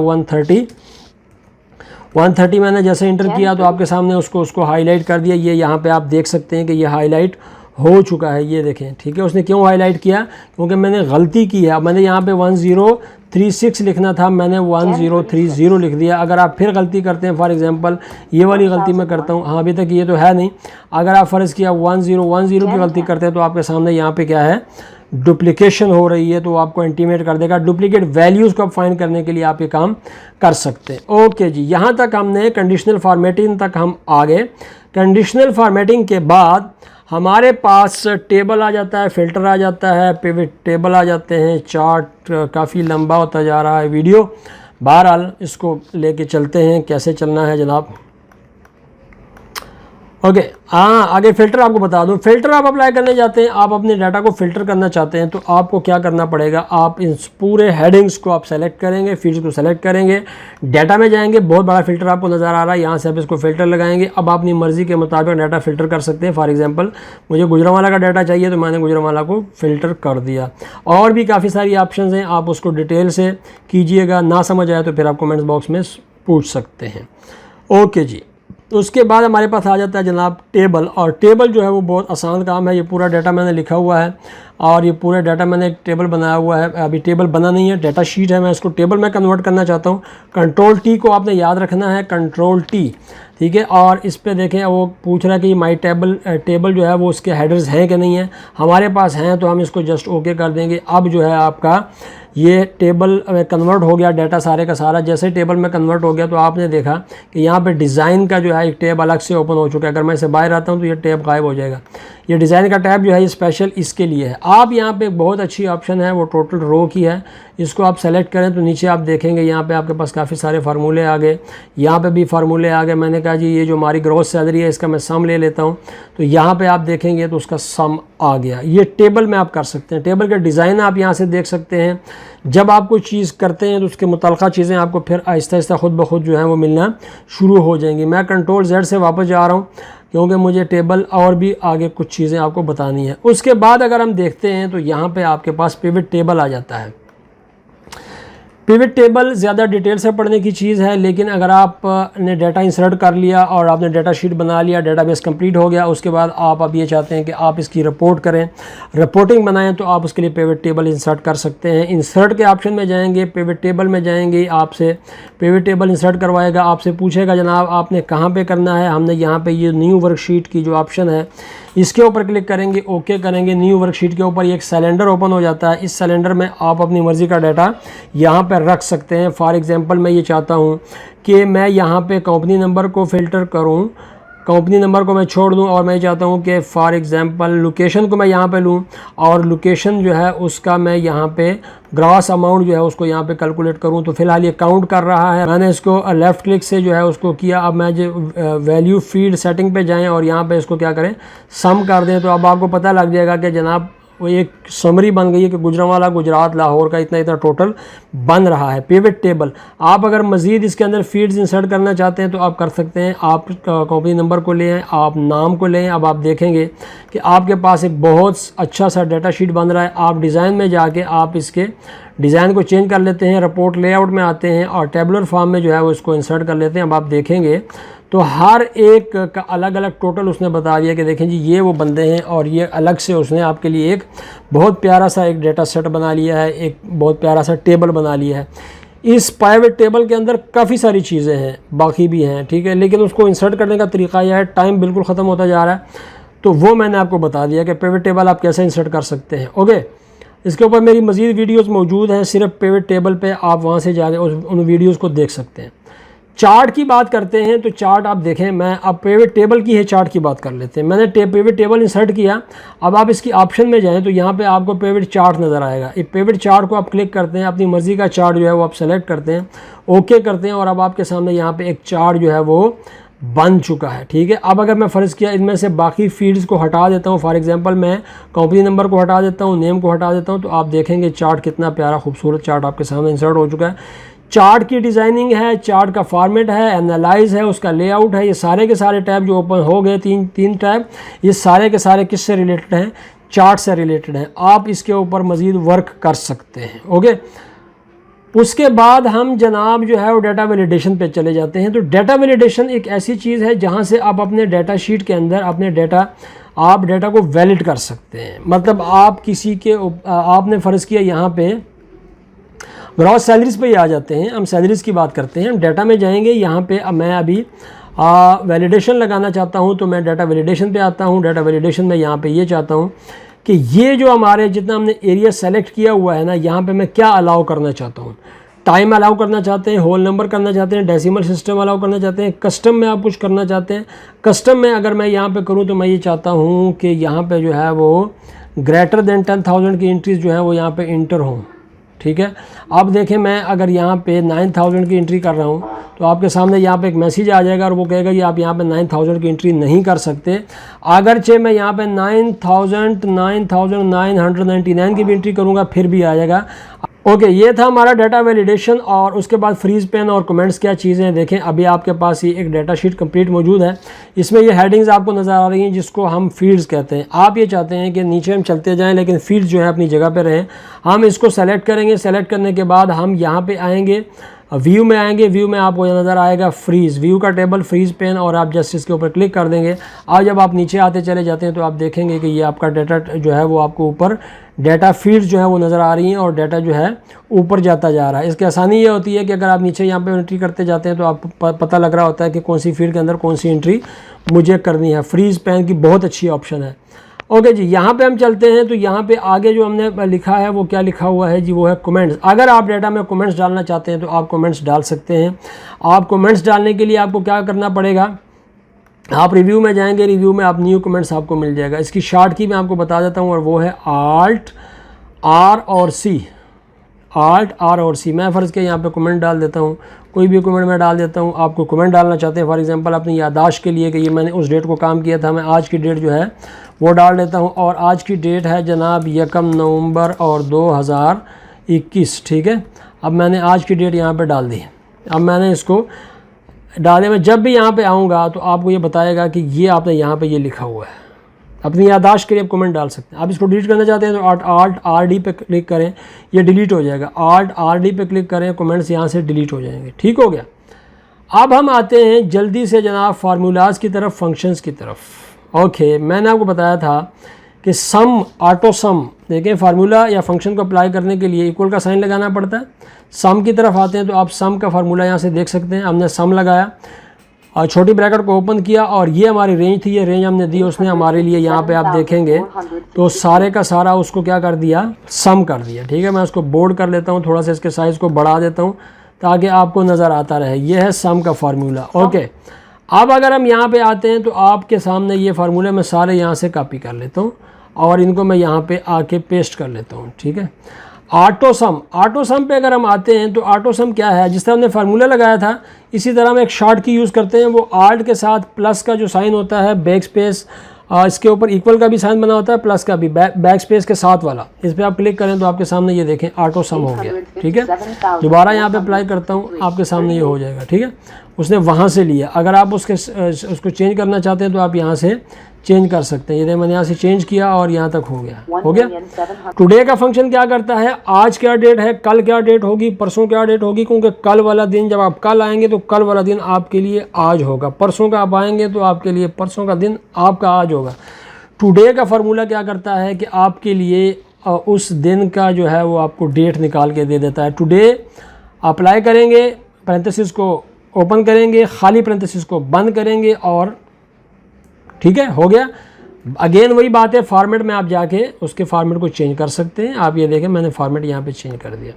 130 मैंने जैसे इंटर किया तो आपके सामने उसको हाईलाइट कर दिया। ये यहाँ पे आप देख सकते हैं कि ये हाईलाइट हो चुका है, ये देखें, ठीक है। उसने क्यों हाईलाइट किया, क्योंकि मैंने गलती की है। मैंने यहाँ पे 1036 लिखना था, मैंने 1030 लिख दिया। अगर आप फिर गलती करते हैं, फॉर एग्जांपल ये वाली गलती मैं करता हूँ, हाँ अभी तक ये तो है नहीं, अगर आप फ़र्ज़ किया 1010 की गलती करते हैं तो आपके सामने यहाँ पे क्या है, डुप्लीकेशन हो रही है, तो आपको इंटीमेट कर देगा। डुप्लीकेट वैल्यूज़ को आप फाइंड करने के लिए आप ये काम कर सकते हैं। ओके जी, यहाँ तक हमने कंडीशनल फॉर्मेटिंग तक हम आ गए। कंडीशनल फॉर्मेटिंग के बाद हमारे पास टेबल आ जाता है, फ़िल्टर आ जाता है, पिवट टेबल आ जाते हैं, चार्ट। काफ़ी लंबा होता जा रहा है वीडियो, बहरहाल इसको लेके चलते हैं, कैसे चलना है जनाब। ओके, हाँ आगे फ़िल्टर आपको बता दूं। फ़िल्टर आप अप्लाई करने जाते हैं, आप अपने डाटा को फ़िल्टर करना चाहते हैं, तो आपको क्या करना पड़ेगा, आप इन पूरे हेडिंग्स को आप सेलेक्ट करेंगे, फील्ड्स को सेलेक्ट करेंगे, डाटा में जाएंगे, बहुत बड़ा फ़िल्टर आपको नज़र आ रहा है, यहाँ से आप इसको फ़िल्टर लगाएंगे। अब आप अपनी मर्ज़ी के मुताबिक डाटा फ़िल्टर कर सकते हैं। फॉर एग्जांपल मुझे गुजरांवाला का डाटा चाहिए, तो मैंने गुजरांवाला को फ़िल्टर कर दिया। और भी काफ़ी सारी ऑप्शन हैं, आप उसको डिटेल से कीजिएगा, ना समझ आए तो फिर आप कमेंट्स बॉक्स में पूछ सकते हैं। ओके जी, उसके बाद हमारे पास आ जाता है जनाब टेबल। और टेबल जो है वो बहुत आसान काम है। ये पूरा डाटा मैंने लिखा हुआ है और ये पूरा डाटा मैंने एक टेबल बनाया हुआ है। अभी टेबल बना नहीं है, डाटा शीट है, मैं इसको टेबल में कन्वर्ट करना चाहता हूँ। कंट्रोल टी को आपने याद रखना है, कंट्रोल टी, ठीक है। और इस पे देखें, वो पूछ रहा है कि माई टेबल जो है वो उसके हेडर्स हैं कि नहीं है। हमारे पास हैं तो हम इसको जस्ट ओके कर देंगे। अब जो है आपका ये टेबल में कन्वर्ट हो गया डाटा सारे का सारा। जैसे टेबल में कन्वर्ट हो गया तो आपने देखा कि यहाँ पे डिज़ाइन का जो है एक टैब अलग से ओपन हो चुका है। अगर मैं इसे बाहर आता हूँ तो ये टैब गायब हो जाएगा। ये डिज़ाइन का टैब जो है ये स्पेशल इसके लिए है। आप यहाँ पे बहुत अच्छी ऑप्शन है, वो टोटल रो की है, इसको आप सेलेक्ट करें तो नीचे आप देखेंगे यहाँ पे आपके पास काफ़ी सारे फार्मूले आ गए। यहाँ पे भी फार्मूले आ गए। मैंने कहा जी ये जो हमारी ग्रॉस सैलरी है इसका मैं सम ले लेता हूँ, तो यहाँ पे आप देखेंगे तो उसका सम आ गया। ये टेबल में आप कर सकते हैं। टेबल का डिज़ाइन आप यहाँ से देख सकते हैं। जब आप कोई चीज़ करते हैं तो उसके मुतल्लिक़ा चीज़ें आपको फिर आहिस्ता आहिस्ता खुद ब खुद जो है वो मिलना शुरू हो जाएंगी। मैं कंट्रोल Z से वापस जा रहा हूँ क्योंकि मुझे टेबल और भी आगे कुछ चीज़ें आपको बतानी है। उसके बाद अगर हम देखते हैं तो यहाँ पे आपके पास पिवट टेबल आ जाता है। पिवट टेबल ज़्यादा डिटेल से पढ़ने की चीज़ है, लेकिन अगर आपने डाटा इंसर्ट कर लिया और आपने डाटा शीट बना लिया, डाटाबेस कंप्लीट हो गया, उसके बाद आप अब ये चाहते हैं कि आप इसकी रिपोर्ट करें, रिपोर्टिंग बनाएं, तो आप उसके लिए पिवट टेबल इंसर्ट कर सकते हैं। इंसर्ट के ऑप्शन में जाएंगे, पिवट टेबल में जाएंगे, आपसे पिवट टेबल इंसर्ट करवाएगा, आपसे पूछेगा जनाब आपने कहाँ पर करना है। हमने यहाँ पर ये न्यू वर्कशीट की जो ऑप्शन है इसके ऊपर क्लिक करेंगे, ओके करेंगे। न्यू वर्कशीट के ऊपर एक सिलेंडर ओपन हो जाता है। इस सिलेंडर में आप अपनी मर्ज़ी का डाटा यहाँ पर रख सकते हैं। फॉर एग्जांपल मैं ये चाहता हूँ कि मैं यहाँ पे कंपनी नंबर को फ़िल्टर करूँ, कंपनी नंबर को मैं छोड़ दूं, और मैं चाहता हूं कि फॉर एग्जांपल लोकेशन को मैं यहाँ पे लूं और लोकेशन जो है उसका मैं यहाँ पे ग्रॉस अमाउंट जो है उसको यहाँ पे कैलकुलेट करूं। तो फिलहाल ये काउंट कर रहा है, मैंने इसको लेफ़्ट क्लिक से जो है उसको किया। अब मैं जो वैल्यू फील्ड सेटिंग पे जाएं और यहाँ पे इसको क्या करें, सम कर दें, तो अब आपको पता लग जाएगा कि जनाब वो एक समरी बन गई है कि गुजरांवाला गुजरात लाहौर का इतना इतना टोटल बन रहा है। पिवट टेबल आप अगर मज़ीद इसके अंदर फील्ड्स इंसर्ट करना चाहते हैं तो आप कर सकते हैं। आप कंपनी नंबर को लें, आप नाम को लें। अब आप देखेंगे कि आपके पास एक बहुत अच्छा सा डाटा शीट बन रहा है। आप डिज़ाइन में जाके आप इसके डिज़ाइन को चेंज कर लेते हैं, रिपोर्ट लेआउट में आते हैं और टेबुलर फॉर्म में जो है वो इसको इंसर्ट कर लेते हैं। अब आप देखेंगे तो हर एक का अलग अलग टोटल उसने बता दिया कि देखें जी ये वो बंदे हैं, और ये अलग से उसने आपके लिए एक बहुत प्यारा सा एक डेटा सेट बना लिया है, एक बहुत प्यारा सा टेबल बना लिया है। इस पिवट टेबल के अंदर काफ़ी सारी चीज़ें हैं, बाकी भी हैं, ठीक है, लेकिन उसको इंसर्ट करने का तरीका यह है, टाइम बिल्कुल ख़त्म होता जा रहा है, तो वो मैंने आपको बता दिया कि पिवट टेबल आप कैसे इंसर्ट कर सकते हैं। ओके, इसके ऊपर मेरी मज़ीद वीडियोज़ मौजूद हैं, सिर्फ पिवट टेबल पर आप वहाँ से जाके उन वीडियोज़ को देख सकते हैं। चार्ट की बात करते हैं तो चार्ट आप देखें, मैं अब पिवट टेबल की है चार्ट की बात कर लेते हैं। मैंने पिवट टेबल इंसर्ट किया। अब आप इसकी ऑप्शन में जाएं तो यहाँ पे आपको पिवट चार्ट नज़र आएगा। ये पिवट चार्ट को आप क्लिक करते हैं, अपनी मर्ज़ी का चार्ट जो है वो आप सेलेक्ट करते हैं, ओके करते हैं और अब आपके सामने यहाँ पे एक चार्ट जो है वो बन चुका है। ठीक है, अब अगर मैं फ़र्ज़ किया इनमें से बाकी फील्ड्स को हटा देता हूँ, फॉर एग्जांपल मैं कंपनी नंबर को हटा देता हूँ, नेम को हटा देता हूँ, तो आप देखेंगे चार्ट कितना प्यारा खूबसूरत चार्ट आपके सामने इंसर्ट हो चुका है। चार्ट की डिज़ाइनिंग है, चार्ट का फॉर्मेट है, एनालाइज है, उसका लेआउट है, ये सारे के सारे टैब जो ओपन हो गए, तीन टैब, ये सारे के सारे किससे रिलेटेड हैं? चार्ट से रिलेटेड हैं। आप इसके ऊपर मज़ीद वर्क कर सकते हैं। ओके, उसके बाद हम जनाब जो है वो डाटा वैलिडेशन पे चले जाते हैं। तो डाटा वैलिडेशन एक ऐसी चीज़ है जहाँ से आप अपने डाटा शीट के अंदर अपने डाटा को वैलिड कर सकते हैं। मतलब आप किसी के आपने फ़र्ज़ किया यहाँ पे ग्रॉस सैलरीज़ पे ही आ जाते हैं, हम सैलरीज़ की बात करते हैं। हम डाटा में जाएंगे, यहाँ पे मैं अभी वैलिडेशन लगाना चाहता हूँ तो मैं डाटा वैलिडेशन पे आता हूँ। डाटा वैलिडेशन में यहाँ पे ये चाहता हूँ कि ये जो हमारे जितना हमने एरिया सेलेक्ट किया हुआ है ना, यहाँ पे मैं क्या अलाउ करना चाहता हूँ। टाइम अलाउ करना चाहते हैं, होल नंबर करना चाहते हैं, डेसिमल सिस्टम अलाउ करना चाहते हैं, कस्टम में आप कुछ करना चाहते हैं। कस्टम में अगर मैं यहाँ पे करूँ तो मैं ये चाहता हूँ कि यहाँ पे जो है वो ग्रेटर देन 10,000 की एंट्रीज जो है वो यहाँ पे इंटर हों। ठीक है, अब देखें मैं अगर यहाँ पे 9,000 की एंट्री कर रहा हूँ तो आपके सामने यहाँ पे एक मैसेज आ जाएगा और वो कहेगा कि आप यहाँ पे 9,000 की एंट्री नहीं कर सकते। अगरचे मैं यहाँ पे 9,999 की भी एंट्री करूँगा फिर भी आ जाएगा। ओके, ये था हमारा डाटा वैलिडेशन। और उसके बाद फ्रीज पेन और कमेंट्स क्या चीज़ें हैं देखें। अभी आपके पास ये एक डाटा शीट कंप्लीट मौजूद है। इसमें ये हेडिंग्स आपको नज़र आ रही हैं जिसको हम फील्ड्स कहते हैं। आप ये चाहते हैं कि नीचे हम चलते जाएं लेकिन फील्ड्स जो है अपनी जगह पे रहें। हम इसको सेलेक्ट करेंगे, सेलेक्ट करने के बाद हम यहाँ पे आएंगे, व्यू में आएंगे। व्यू में आपको नज़र आएगा फ्रीज़, व्यू का टेबल, फ्रीज पेन, और आप जस्ट इसके ऊपर क्लिक कर देंगे। और जब आप नीचे आते चले जाते हैं तो आप देखेंगे कि ये आपका डाटा जो है वो आपको ऊपर डाटा फील्ड्स जो है वो नज़र आ रही हैं और डाटा जो है ऊपर जाता जा रहा है। इसकी आसानी ये होती है कि अगर आप नीचे यहाँ पे एंट्री करते जाते हैं तो आपको पता लग रहा होता है कि कौन सी फील्ड के अंदर कौन सी एंट्री मुझे करनी है। फ्रीज पेन की बहुत अच्छी ऑप्शन है। ओके जी, यहाँ पे हम चलते हैं तो यहाँ पे आगे जो हमने लिखा है वो क्या लिखा हुआ है जी, वो है कमेंट्स। अगर आप डाटा में कमेंट्स डालना चाहते हैं तो आप कमेंट्स डाल सकते हैं। आप कमेंट्स डालने के लिए आपको क्या करना पड़ेगा, आप रिव्यू में जाएंगे, रिव्यू में आप न्यू कमेंट्स आपको मिल जाएगा। इसकी शॉर्ट की मैं आपको बता देता हूँ और वो है Alt R और C। Alt R और C। मैं फ़र्ज़ के यहाँ पे कमेंट डाल देता हूँ, कोई भी कमेंट मैं डाल देता हूँ। आपको कमेंट डालना चाहते हैं फॉर एग्जांपल अपनी यादाश्त के लिए कि ये मैंने उस डेट को काम किया था, मैं आज की डेट जो है वो डाल देता हूँ। और आज की डेट है जनाब 1 नवंबर और 2021। ठीक है, अब मैंने आज की डेट यहाँ पर डाल दी। अब मैंने इसको डाले, मैं जब भी यहाँ पे आऊँगा तो आपको ये बताएगा कि ये आपने यहाँ पे ये लिखा हुआ है। अपनी यादाश्त के लिए आप कमेंट डाल सकते हैं। आप इसको डिलीट करना चाहते हैं तो Alt R D पे क्लिक करें, ये डिलीट हो जाएगा। Alt R D पे क्लिक करें, कमेंट्स यहाँ से डिलीट हो जाएंगे। ठीक हो गया। अब हम आते हैं जल्दी से जनाब फार्मूलाज की तरफ, फंक्शंस की तरफ। ओके, मैंने आपको बताया था कि सम, ऑटो सम, देखें फार्मूला या फंक्शन को अप्लाई करने के लिए इक्वल का साइन लगाना पड़ता है। सम की तरफ आते हैं तो आप सम का फार्मूला यहाँ से देख सकते हैं। हमने सम लगाया और छोटी ब्रैकेट को ओपन किया और ये हमारी रेंज थी, ये रेंज हमने दी, उसने हमारे लिए यहाँ पे आप देखेंगे तो सारे का सारा उसको क्या कर दिया, सम कर दिया। ठीक है, मैं उसको बोल्ड कर लेता हूँ, थोड़ा सा इसके साइज़ को बढ़ा देता हूँ ताकि आपको नज़र आता रहे। ये है सम का फार्मूला। ओके, अब अगर हम यहाँ पे आते हैं तो आपके सामने ये फार्मूले मैं सारे यहाँ से कॉपी कर लेता हूँ और इनको मैं यहाँ पे आके पेस्ट कर लेता हूँ। ठीक है, ऑटो सम पे अगर हम आते हैं तो ऑटो सम क्या है, जिस तरह हमने फार्मूला लगाया था इसी तरह हम एक शॉर्ट की यूज़ करते हैं। वो आर्ट के साथ प्लस का जो साइन होता है, बैक स्पेस, इसके ऊपर इक्वल का भी साइन बना होता है, प्लस का भी, बैक स्पेस के साथ वाला, इस पर आप क्लिक करें तो आपके सामने ये देखें ऑटो सम हो गया। ठीक है, दोबारा यहाँ पे अप्लाई करता हूँ, आपके सामने ये हो जाएगा। ठीक है, उसने वहाँ से लिया। अगर आप उसको चेंज करना चाहते हैं तो आप यहाँ से चेंज कर सकते हैं। ये मैंने यहाँ से चेंज किया और यहाँ तक हो गया। टुडे का फंक्शन क्या करता है, आज क्या डेट है, कल क्या डेट होगी, परसों क्या डेट होगी, क्योंकि कल वाला दिन, जब आप कल आएंगे तो कल वाला दिन आपके लिए आज होगा, परसों का आप आएंगे तो आपके लिए परसों का दिन आपका आज होगा। टुडे का फार्मूला क्या करता है कि आपके लिए उस दिन का जो है वो आपको डेट निकाल के दे देता है। टुडे अप्लाई करेंगे, पैरेंथेसिस को ओपन करेंगे, खाली पैरेंथेसिस को बंद करेंगे और ठीक है, हो गया। अगेन वही बात है, फॉर्मेट में आप जाके उसके फॉर्मेट को चेंज कर सकते हैं। आप ये देखें मैंने फॉर्मेट यहाँ पे चेंज कर दिया।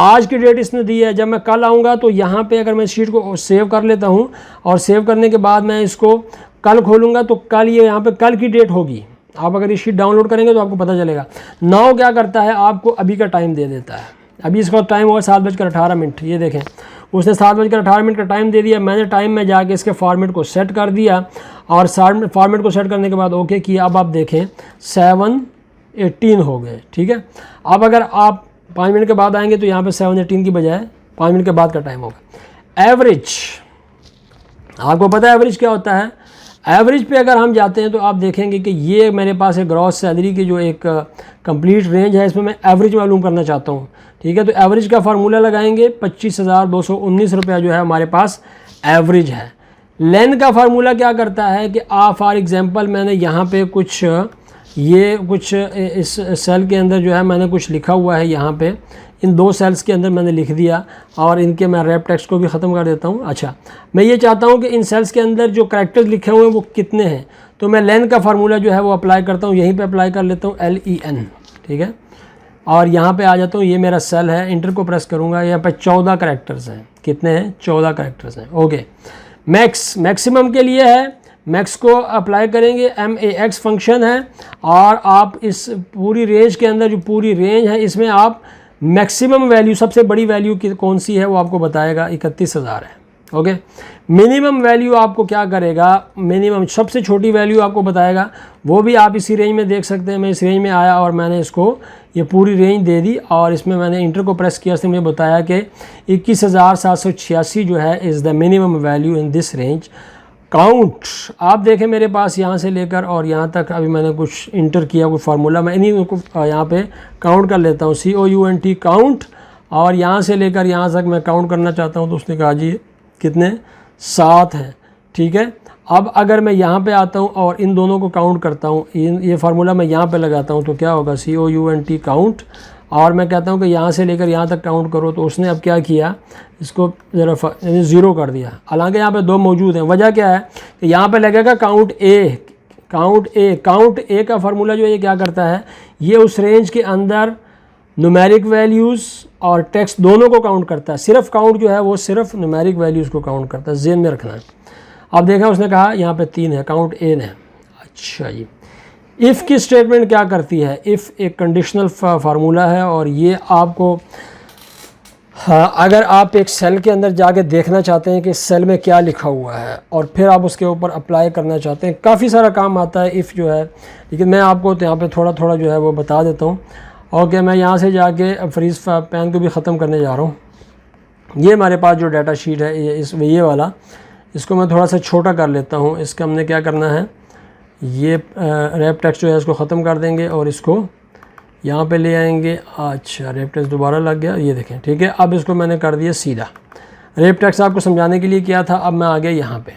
आज की डेट इसने दी है, जब मैं कल आऊँगा तो यहाँ पे अगर मैं शीट को सेव कर लेता हूँ और सेव करने के बाद मैं इसको कल खोलूँगा तो कल ये यहाँ पे कल की डेट होगी। आप अगर ये शीट डाउनलोड करेंगे तो आपको पता चलेगा। नाउ क्या करता है, आपको अभी का टाइम दे देता है। अभी इसका टाइम होगा 7:18। ये देखें उसने 7:18 का टाइम दे दिया। मैंने टाइम में जाके इसके फॉर्मेट को सेट कर दिया और फॉर्मेट को सेट करने के बाद ओके किया। अब आप देखें 7:18 हो गए, ठीक है। अब अगर आप 5 मिनट के बाद आएंगे तो यहाँ पे 7:18 की बजाय 5 मिनट के बाद का टाइम होगा। एवरेज, आपको पता है एवरेज क्या होता है। एवरेज पे अगर हम जाते हैं तो आप देखेंगे कि ये मेरे पास एक ग्रॉस सैलरी की जो एक कंप्लीट रेंज है, इसमें मैं एवरेज मालूम करना चाहता हूँ, ठीक है। तो एवरेज का फार्मूला लगाएंगे, 25,219 रुपया जो है हमारे पास एवरेज है। लेन का फार्मूला क्या करता है कि आप फॉर एग्जांपल मैंने यहाँ पे कुछ इस सेल के अंदर जो है मैंने कुछ लिखा हुआ है, यहाँ पे इन 2 सेल्स के अंदर मैंने लिख दिया और इनके मैं रैप टेक्स्ट को भी ख़त्म कर देता हूँ। अच्छा, मैं ये चाहता हूँ कि इन सेल्स के अंदर जो कैरेक्टर्स लिखे हुए हैं वो कितने हैं, तो मैं लेन का फार्मूला जो है वो अप्लाई करता हूँ। यहीं पे अप्लाई कर लेता हूँ LEN, ठीक है। और यहाँ पे आ जाता हूँ, ये मेरा सेल है, इंटर को प्रेस करूँगा, यहाँ पे 14 कैरेक्टर्स हैं। कितने हैं? 14 कैरेक्टर्स हैं। ओके, मैक्सिमम के लिए है, मैक्स को अप्लाई करेंगे, MAX फंक्शन है। और आप इस पूरी रेंज के अंदर जो पूरी रेंज है इसमें आप मैक्सिमम वैल्यू, सबसे बड़ी वैल्यू कौन सी है वो आपको बताएगा, 31,000 है। ओके, मिनिमम वैल्यू आपको क्या करेगा, मिनिमम सबसे छोटी वैल्यू आपको बताएगा, वो भी आप इसी रेंज में देख सकते हैं। मैं इस रेंज में आया और मैंने इसको ये पूरी रेंज दे दी और इसमें मैंने इंटर को प्रेस किया, इसने मुझे बताया कि 21,786 जो है is the minimum value in this range. Count, आप देखें मेरे पास यहाँ से लेकर और यहाँ तक अभी मैंने कुछ इंटर किया, कोई फार्मूला, मैं इन्हीं को यहाँ पे काउंट कर लेता हूँ, COUNT काउंट। और यहाँ से लेकर यहाँ तक मैं काउंट करना चाहता हूँ, तो उसने कहा जी कितने, 7 हैं, ठीक है। अब अगर मैं यहाँ पे आता हूँ और इन दोनों को काउंट करता हूँ, ये फार्मूला मैं यहाँ पे लगाता हूँ तो क्या होगा, COUNT काउंट। और मैं कहता हूँ कि यहाँ से लेकर यहाँ तक काउंट करो, तो उसने अब क्या किया, इसको ज़रा 0 कर दिया। हालांकि यहाँ पे 2 मौजूद हैं। वजह क्या है कि यहाँ पे लगेगा काउंट ए का फार्मूला जो है ये क्या करता है, ये उस रेंज के अंदर न्यूमेरिक वैल्यूज़ और टेक्स्ट दोनों को काउंट करता है। सिर्फ काउंट जो है वो सिर्फ न्यूमेरिक वैल्यूज़ को काउंट करता है, ज़हन में रखना है। अब देखा उसने कहा यहाँ पे 3 है, काउंट ए ने। अच्छा जी, इफ़ की स्टेटमेंट क्या करती है, इफ़ एक कंडीशनल फार्मूला है और ये आपको, हाँ, अगर आप एक सेल के अंदर जाके देखना चाहते हैं कि सेल में क्या लिखा हुआ है और फिर आप उसके ऊपर अप्लाई करना चाहते हैं, काफ़ी सारा काम आता है इफ़ जो है। लेकिन मैं आपको तो यहाँ पे थोड़ा थोड़ा जो है वो बता देता हूँ। ओके, मैं यहाँ से जाके फ्रीज पैन को भी ख़त्म करने जा रहा हूँ। ये हमारे पास जो डाटा शीट है ये वाला, इसको मैं थोड़ा सा छोटा कर लेता हूँ। इसका हमने क्या करना है, ये रैप टेक्स्ट जो है इसको ख़त्म कर देंगे और इसको यहाँ पे ले आएंगे। अच्छा, रैप टेक्स्ट दोबारा लग गया, ये देखें, ठीक है। अब इसको मैंने कर दिया सीधा। रैप टेक्स्ट आपको समझाने के लिए किया था, अब मैं आ गया यहाँ पे।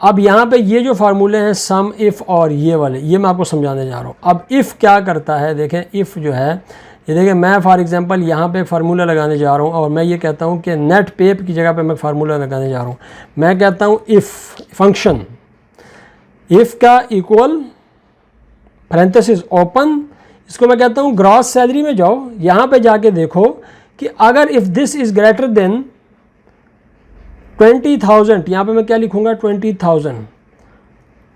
अब यहाँ पे ये जो फार्मूले हैं सम, इफ़ और ये वाले, ये मैं आपको समझाने जा रहा हूँ। अब इफ़ क्या करता है, देखें इफ़ जो है ये देखें, मैं फॉर एग्जांपल यहाँ पे फार्मूला लगाने जा रहा हूँ और मैं ये कहता हूँ कि नेट पे की जगह पे मैं फार्मूला लगाने जा रहा हूँ। मैं कहता हूँ इफ़ फंक्शन, इफ़ का इक्वल पैरेंथेसिस ओपन, इसको मैं कहता हूँ ग्रॉस सैलरी में जाओ, यहाँ पे जाके देखो कि अगर if this is greater than 20,000, यहाँ पे मैं क्या लिखूँगा 20,000,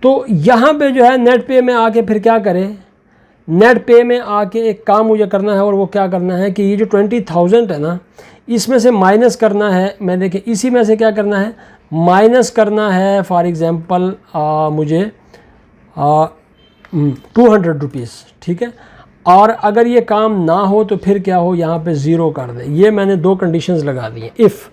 तो यहाँ पे जो है नेट पे में आके फिर क्या करें, नेट पे में आके एक काम मुझे करना है और वो क्या करना है कि ये जो 20,000 है ना, इसमें से माइनस करना है। मैं देखें इसी में से क्या करना है, माइनस करना है। फॉर एग्ज़ाम्पल मुझे 200 रुपीज़, ठीक है। और अगर ये काम ना हो तो फिर क्या हो, यहाँ पे 0 कर दे। ये मैंने 2 कंडीशंस लगा दी हैं। इफ़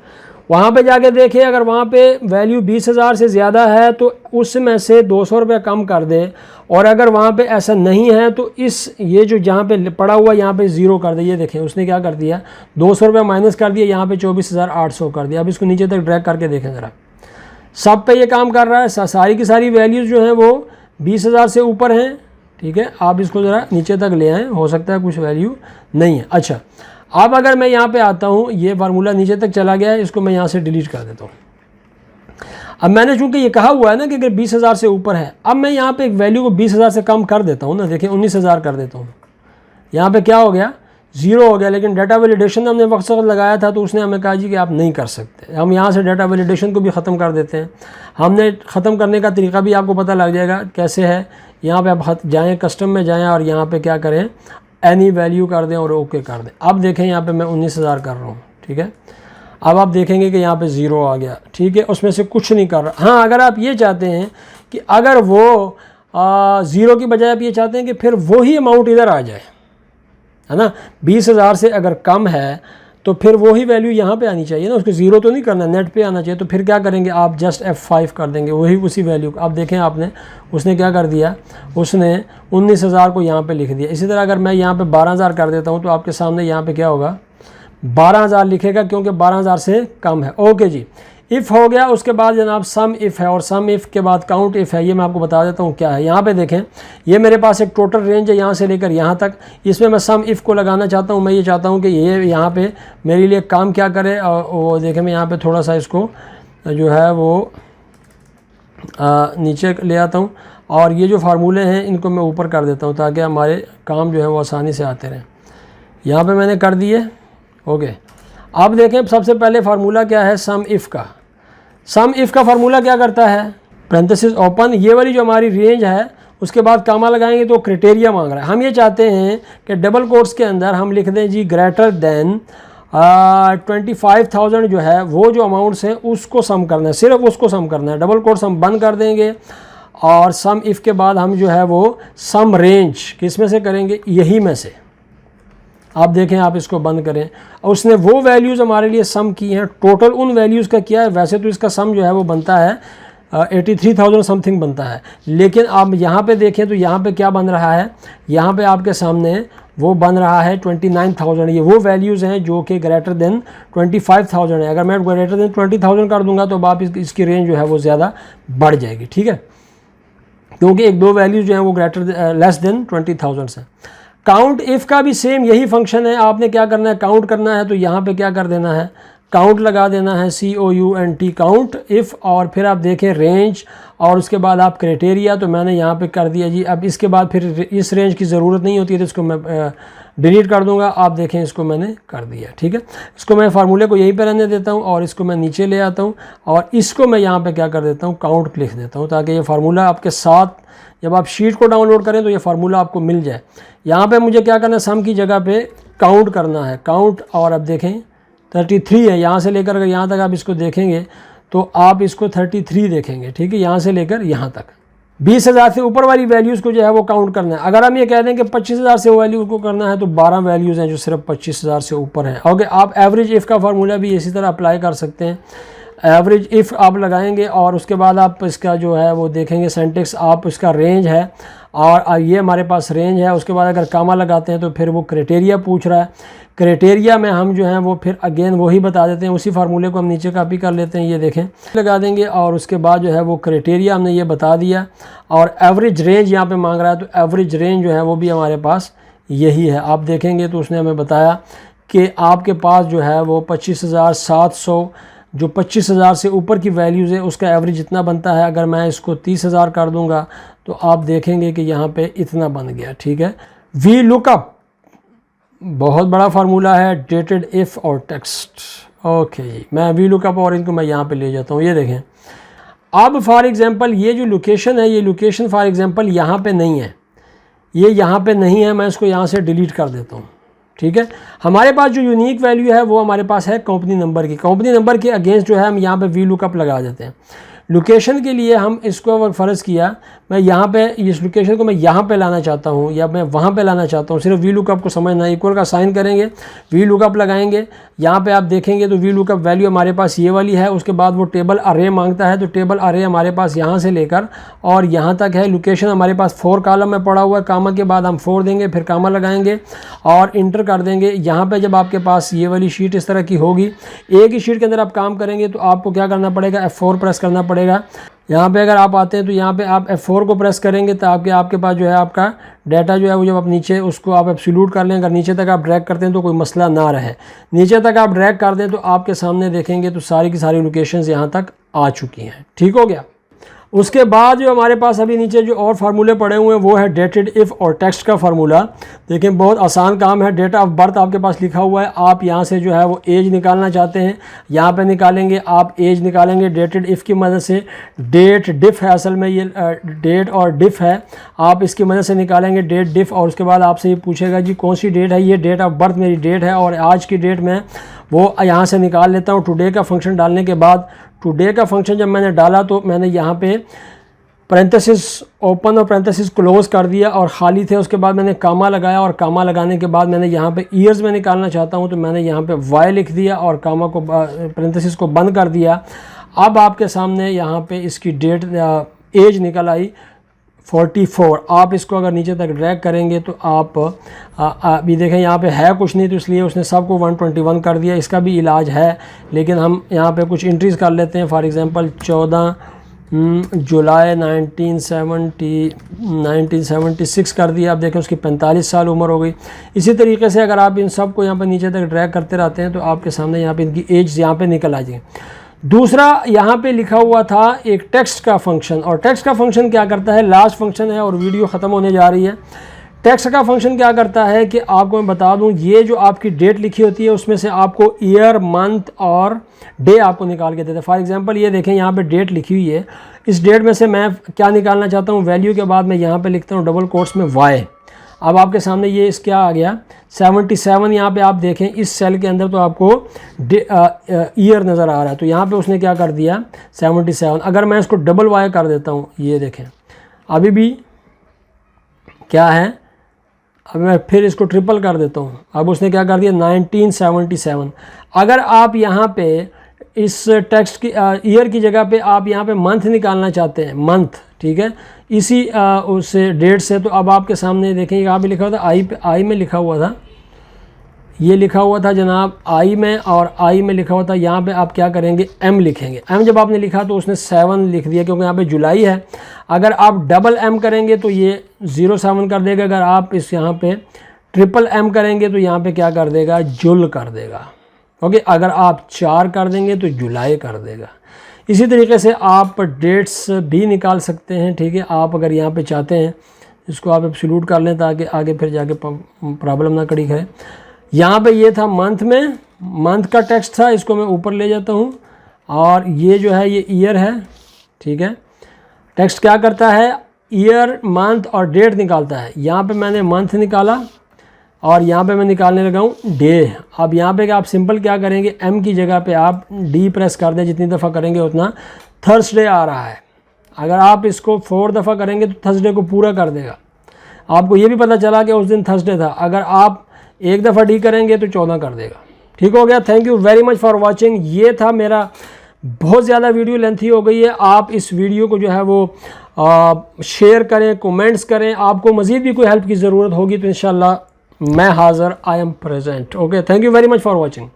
वहाँ पे जाके देखें, अगर वहाँ पे वैल्यू 20,000 से ज़्यादा है तो उसमें से 200 रुपये कम कर दे, और अगर वहाँ पे ऐसा नहीं है तो ये जो जहाँ पे पड़ा हुआ यहाँ पे 0 कर दे। ये देखें उसने क्या कर दिया, 200 रुपये माइनस कर दिया, यहाँ पे 24,800 कर दिया। अब इसको नीचे तक ड्रैग करके देखें ज़रा, सब पे ये काम कर रहा है। सारी की सारी वैल्यूज़ जो हैं वो 20,000 से ऊपर हैं, ठीक है। आप इसको ज़रा नीचे तक ले आएँ, हो सकता है कुछ वैल्यू नहीं है। अच्छा, अब अगर मैं यहाँ पे आता हूँ, ये फार्मूला नीचे तक चला गया है, इसको मैं यहाँ से डिलीट कर देता हूँ। अब मैंने चूंकि ये कहा हुआ है ना कि अगर 20,000 से ऊपर है, अब मैं यहाँ पे एक वैल्यू को 20,000 से कम कर देता हूँ ना, देखिए 19,000 कर देता हूँ, यहाँ पे क्या हो गया, 0 हो गया। लेकिन डाटा वैलिडेशन हमने वक्त लगाया था तो उसने हमें कहा जी कि आप नहीं कर सकते। हम यहाँ से डाटा वैलिडेशन को भी ख़त्म कर देते हैं। हमने ख़त्म करने का तरीका भी आपको पता लग जाएगा कैसे है। यहाँ पे आप जाएँ, कस्टम में जाएँ और यहाँ पे क्या करें, एनी वैल्यू कर दें और ओके कर दें। अब देखें यहाँ पे मैं 19,000 कर रहा हूँ, ठीक है। अब आप देखेंगे कि यहाँ पे 0 आ गया, ठीक है, उसमें से कुछ नहीं कर रहा। हाँ, अगर आप ये चाहते हैं कि अगर वो 0 की बजाय आप ये चाहते हैं कि फिर वही अमाउंट इधर आ जाए, है ना, 20,000 से अगर कम है तो फिर वही वैल्यू यहाँ पे आनी चाहिए ना, उसको 0 तो नहीं करना, नेट पे आना चाहिए। तो फिर क्या करेंगे, आप जस्ट F5 कर देंगे, वही उसी वैल्यू। आप देखें आपने, उसने क्या कर दिया, उसने 19,000 को यहाँ पे लिख दिया। इसी तरह अगर मैं यहाँ पे 12,000 कर देता हूँ तो आपके सामने यहाँ पे क्या होगा, 12,000 लिखेगा क्योंकि 12,000 से कम है। ओके जी, इफ़ हो गया। उसके बाद जनाब सम इफ़ है, और सम इफ़ के बाद काउंट इफ़ है। ये मैं आपको बता देता हूँ क्या है। यहाँ पे देखें, ये मेरे पास एक टोटल रेंज है यहाँ से लेकर यहाँ तक। इसमें मैं सम इफ़ को लगाना चाहता हूँ। मैं ये चाहता हूँ कि ये यहाँ पे मेरे लिए काम क्या करे, और वो देखें, मैं यहाँ पे थोड़ा सा इसको जो है वो नीचे ले आता हूँ, और ये जो फार्मूले हैं इनको मैं ऊपर कर देता हूँ ताकि हमारे काम जो है वो आसानी से आते रहें। यहाँ पर मैंने कर दिए, ओके। अब देखें, सबसे पहले फार्मूला क्या है सम इफ़ का। सम इफ़ का फार्मूला क्या करता है, पैरेंथेसिस ओपन, ये वाली जो हमारी रेंज है उसके बाद कामा लगाएंगे तो क्राइटेरिया मांग रहा है। हम ये चाहते हैं कि डबल कोट्स के अंदर हम लिख दें जी ग्रेटर देन 25,000 जो है वो जो अमाउंट्स हैं उसको सम करना है, सिर्फ उसको सम करना है। डबल कोट्स हम बंद कर देंगे और सम इफ़ के बाद हम जो है वो सम रेंज किस में से करेंगे, यही में से। आप देखें, आप इसको बंद करें, और उसने वो वैल्यूज़ हमारे लिए सम की हैं, टोटल उन वैल्यूज़ का किया है। वैसे तो इसका सम जो है वो बनता है 83,000 समथिंग बनता है, लेकिन आप यहाँ पे देखें तो यहाँ पे क्या बन रहा है, यहाँ पे आपके सामने वो बन रहा है 29,000। ये वो वैल्यूज़ हैं जो कि ग्रेटर देन 25,000 है। अगर मैं ग्रेटर देन 20,000 कर दूंगा तो आप इसकी रेंज जो है वो ज़्यादा बढ़ जाएगी, ठीक है, क्योंकि एक दो वैल्यूज़ जो हैं वो ग्रेटर लेस देन 20,000 से। काउंट इफ़ का भी सेम यही फंक्शन है। आपने क्या करना है, काउंट करना है तो यहाँ पे क्या कर देना है, काउंट लगा देना है, COUNT काउंट इफ़, और फिर आप देखें रेंज, और उसके बाद आप क्राइटेरिया। तो मैंने यहाँ पे कर दिया जी। अब इसके बाद फिर इस रेंज की ज़रूरत नहीं होती है तो इसको मैं डिलीट कर दूंगा। आप देखें, इसको मैंने कर दिया, ठीक है। इसको मैं फार्मूले को यहीं पे रहने देता हूँ और इसको मैं नीचे ले आता हूँ, और इसको मैं यहाँ पे क्या कर देता हूँ, काउंट लिख देता हूँ, ताकि ये फार्मूला आपके साथ जब आप शीट को डाउनलोड करें तो ये फार्मूला आपको मिल जाए। यहाँ पे मुझे क्या करना है, सम की जगह पे काउंट करना है, काउंट। और अब देखें 33 है, यहाँ से लेकर अगर यहाँ तक आप इसको देखेंगे तो आप इसको 33 देखेंगे, ठीक है, यहाँ से लेकर यहाँ तक। 20,000 से ऊपर वाली वैल्यूज़ को जो है वो काउंट करना है। अगर हम ये कह दें कि 25,000 से वैल्यू को करना है तो 12 वैल्यूज़ हैं जो सिर्फ 25,000 से ऊपर हैं। ओके, आप एवरेज इफ़ का फार्मूला भी इसी तरह अप्लाई कर सकते हैं। एवरेज इफ़ आप लगाएंगे और उसके बाद आप इसका जो है वो देखेंगे सिंटैक्स, आप इसका रेंज है, और ये हमारे पास रेंज है। उसके बाद अगर कामा लगाते हैं तो फिर वो क्राइटेरिया पूछ रहा है। क्राइटेरिया में हम जो है वो फिर अगेन वही बता देते हैं, उसी फार्मूले को हम नीचे कॉपी कर लेते हैं, ये देखें, लगा देंगे, और उसके बाद जो है वो क्राइटेरिया हमने ये बता दिया, और एवरेज रेंज यहाँ पे मांग रहा है। तो एवरेज रेंज जो है वो भी हमारे पास यही है। आप देखेंगे तो उसने हमें बताया कि आपके पास जो है वो 25,700, जो 25,000 से ऊपर की वैल्यूज़ है उसका एवरेज इतना बनता है। अगर मैं इसको 30,000 कर दूंगा तो आप देखेंगे कि यहाँ पे इतना बन गया, ठीक है। वी लुकअप बहुत बड़ा फार्मूला है, डेटेड इफ़ और टेक्स्ट। ओके जी, मैं वी लुकअप और इनको मैं यहाँ पे ले जाता हूँ। ये देखें, अब फॉर एग्जांपल ये जो लोकेशन है, ये लोकेशन फॉर एग्जांपल यहाँ पे नहीं है, ये यहाँ पे नहीं है, मैं इसको यहाँ से डिलीट कर देता हूँ, ठीक है। हमारे पास जो यूनिक वैल्यू है वो हमारे पास है कंपनी नंबर की। कंपनी नंबर के अगेंस्ट जो है हम यहाँ पे वी लुकअप लगा देते हैं। लोकेशन के लिए हम इसको फ़र्ज़ किया, मैं यहाँ पे इस लोकेशन को मैं यहाँ पे लाना चाहता हूँ या मैं वहाँ पे लाना चाहता हूँ, सिर्फ वी लुकअप को समझना। इक्वल का साइन करेंगे, वी लुकअप लगाएंगे, यहाँ पे आप देखेंगे तो वी लुकअप वैल्यू हमारे पास ये वाली है। उसके बाद वो टेबल अरे मांगता है, तो टेबल अरे हमारे पास यहाँ से लेकर और यहाँ तक है। लोकेशन हमारे पास 4 कॉलम में पड़ा हुआ है, कामा के बाद हम 4 देंगे, फिर कामा लगाएंगे और इंटर कर देंगे। यहाँ पर जब आपके पास ये वाली शीट इस तरह की होगी, एक ही शीट के अंदर आप काम करेंगे तो आपको क्या करना पड़ेगा, F4 प्रेस करना पड़ेगा। यहाँ पे अगर आप आते हैं तो यहाँ पे आप F4 को प्रेस करेंगे तो आपके पास जो है आपका डाटा जो है वो जब आप नीचे उसको आप एब्सोल्यूट कर लें, अगर नीचे तक आप ड्रैग करते हैं तो कोई मसला ना रहे। नीचे तक आप ड्रैग कर दें तो आपके सामने देखेंगे तो सारी की सारी लोकेशंस यहाँ तक आ चुकी हैं। ठीक हो गया। उसके बाद जो हमारे पास अभी नीचे जो और फार्मूले पड़े हुए हैं वो है डेटेड इफ़ और टेक्स्ट का फार्मूला। देखें बहुत आसान काम है। डेट ऑफ बर्थ आपके पास लिखा हुआ है, आप यहाँ से जो है वो एज निकालना चाहते हैं, यहाँ पे निकालेंगे, आप एज निकालेंगे डेटेड इफ़ की मदद से। डेट डिफ़ है, असल में ये डेट और डिफ़ है, आप इसकी मदद से निकालेंगे डेट डिफ़। और उसके बाद आपसे ये पूछेगा जी कौन सी डेट है, ये डेट ऑफ बर्थ मेरी डेट है और आज की डेट में वो यहाँ से निकाल लेता हूँ। टुडे का फंक्शन डालने के बाद, टुडे का फंक्शन जब मैंने डाला तो मैंने यहाँ पे पैरेंथेसिस ओपन और पैरेंथेसिस क्लोज कर दिया और ख़ाली थे। उसके बाद मैंने कामा लगाया और कामा लगाने के बाद मैंने यहाँ पे ईयर्स में निकालना चाहता हूँ तो मैंने यहाँ पे वाई लिख दिया और कामा को पैरेंथेसिस को बंद कर दिया। अब आपके सामने यहाँ पे इसकी डेट एज निकल आई 44। आप इसको अगर नीचे तक ड्रैग करेंगे तो आप अभी देखें यहाँ पे है कुछ नहीं, तो इसलिए उसने सबको 121 कर दिया। इसका भी इलाज है, लेकिन हम यहाँ पे कुछ इंट्रीज़ कर लेते हैं। फॉर एग्ज़ाम्पल 14 जुलाई 1976 कर दिया। आप देखें उसकी 45 साल उम्र हो गई। इसी तरीके से अगर आप इन सब को यहाँ पर नीचे तक ड्रैग करते रहते हैं तो आपके सामने यहाँ पे इनकी एज यहाँ पे निकल आ जाएगी। दूसरा यहाँ पे लिखा हुआ था एक टेक्स्ट का फंक्शन, और टेक्स्ट का फंक्शन क्या करता है, लास्ट फंक्शन है और वीडियो ख़त्म होने जा रही है। टेक्स्ट का फंक्शन क्या करता है कि आपको मैं बता दूं, ये जो आपकी डेट लिखी होती है उसमें से आपको ईयर, मंथ और डे आपको निकाल के देते हैं। फॉर एग्जांपल ये देखें यहाँ पे डेट लिखी हुई है, इस डेट में से मैं क्या निकालना चाहता हूँ, वैल्यू के बाद मैं यहाँ पे लिखता हूँ डबल कोट्स में वाई। अब आपके सामने ये इस क्या आ गया 77। यहाँ पे आप देखें इस सेल के अंदर तो आपको ईयर नज़र आ रहा है, तो यहाँ पे उसने क्या कर दिया 77। अगर मैं इसको डबल वाई कर देता हूँ, ये देखें अभी भी क्या है, अब मैं फिर इसको ट्रिपल कर देता हूँ, अब उसने क्या कर दिया 1977। अगर आप यहाँ पे इस टेक्स्ट की ईयर की जगह पे आप यहाँ पे मंथ निकालना चाहते हैं, मंथ, ठीक है, इसी उस डेट से, तो अब आपके सामने देखें यहाँ पे लिखा हुआ था आई पे, आई में लिखा हुआ था, ये लिखा हुआ था जनाब आई में, और आई में लिखा हुआ था यहाँ पे आप क्या करेंगे एम लिखेंगे। एम जब आपने लिखा तो उसने 7 लिख दिया क्योंकि यहाँ पे जुलाई है। अगर आप डबल एम करेंगे तो ये 07 कर देगा। अगर आप इस यहाँ पे ट्रिपल एम करेंगे तो यहाँ पे क्या कर देगा, जुल कर देगा। ओके, अगर आप 4 कर देंगे तो जुलाई कर देगा। इसी तरीके से आप डेट्स भी निकाल सकते हैं। ठीक है, आप अगर यहाँ पे चाहते हैं इसको आप एब्सोल्यूट कर लें ताकि आगे फिर जाके प्रॉब्लम ना खड़ी करे। यहाँ पे ये था मंथ में, मंथ का टेक्स्ट था, इसको मैं ऊपर ले जाता हूँ, और ये जो है ये ईयर है। ठीक है, टेक्स्ट क्या करता है, ईयर, मंथ और डेट निकालता है। यहाँ पे मैंने मंथ निकाला और यहाँ पे मैं निकालने लगा हूँ डे। अब यहाँ पे आप सिंपल क्या करेंगे, एम की जगह पे आप डी प्रेस कर दें, जितनी दफ़ा करेंगे उतना थर्सडे आ रहा है। अगर आप इसको 4 दफ़ा करेंगे तो थर्सडे को पूरा कर देगा। आपको ये भी पता चला कि उस दिन थर्सडे था। अगर आप 1 दफ़ा डी करेंगे तो 14 कर देगा। ठीक हो गया। Thank you very much for watching. ये था मेरा, बहुत ज़्यादा वीडियो लेंथी हो गई है। आप इस वीडियो को जो है वो शेयर करें, कमेंट्स करें। आपको मज़ीद भी कोई हेल्प की ज़रूरत होगी तो इंशाल्लाह मैं हाज़िर, I am present. Okay, thank you very much for watching.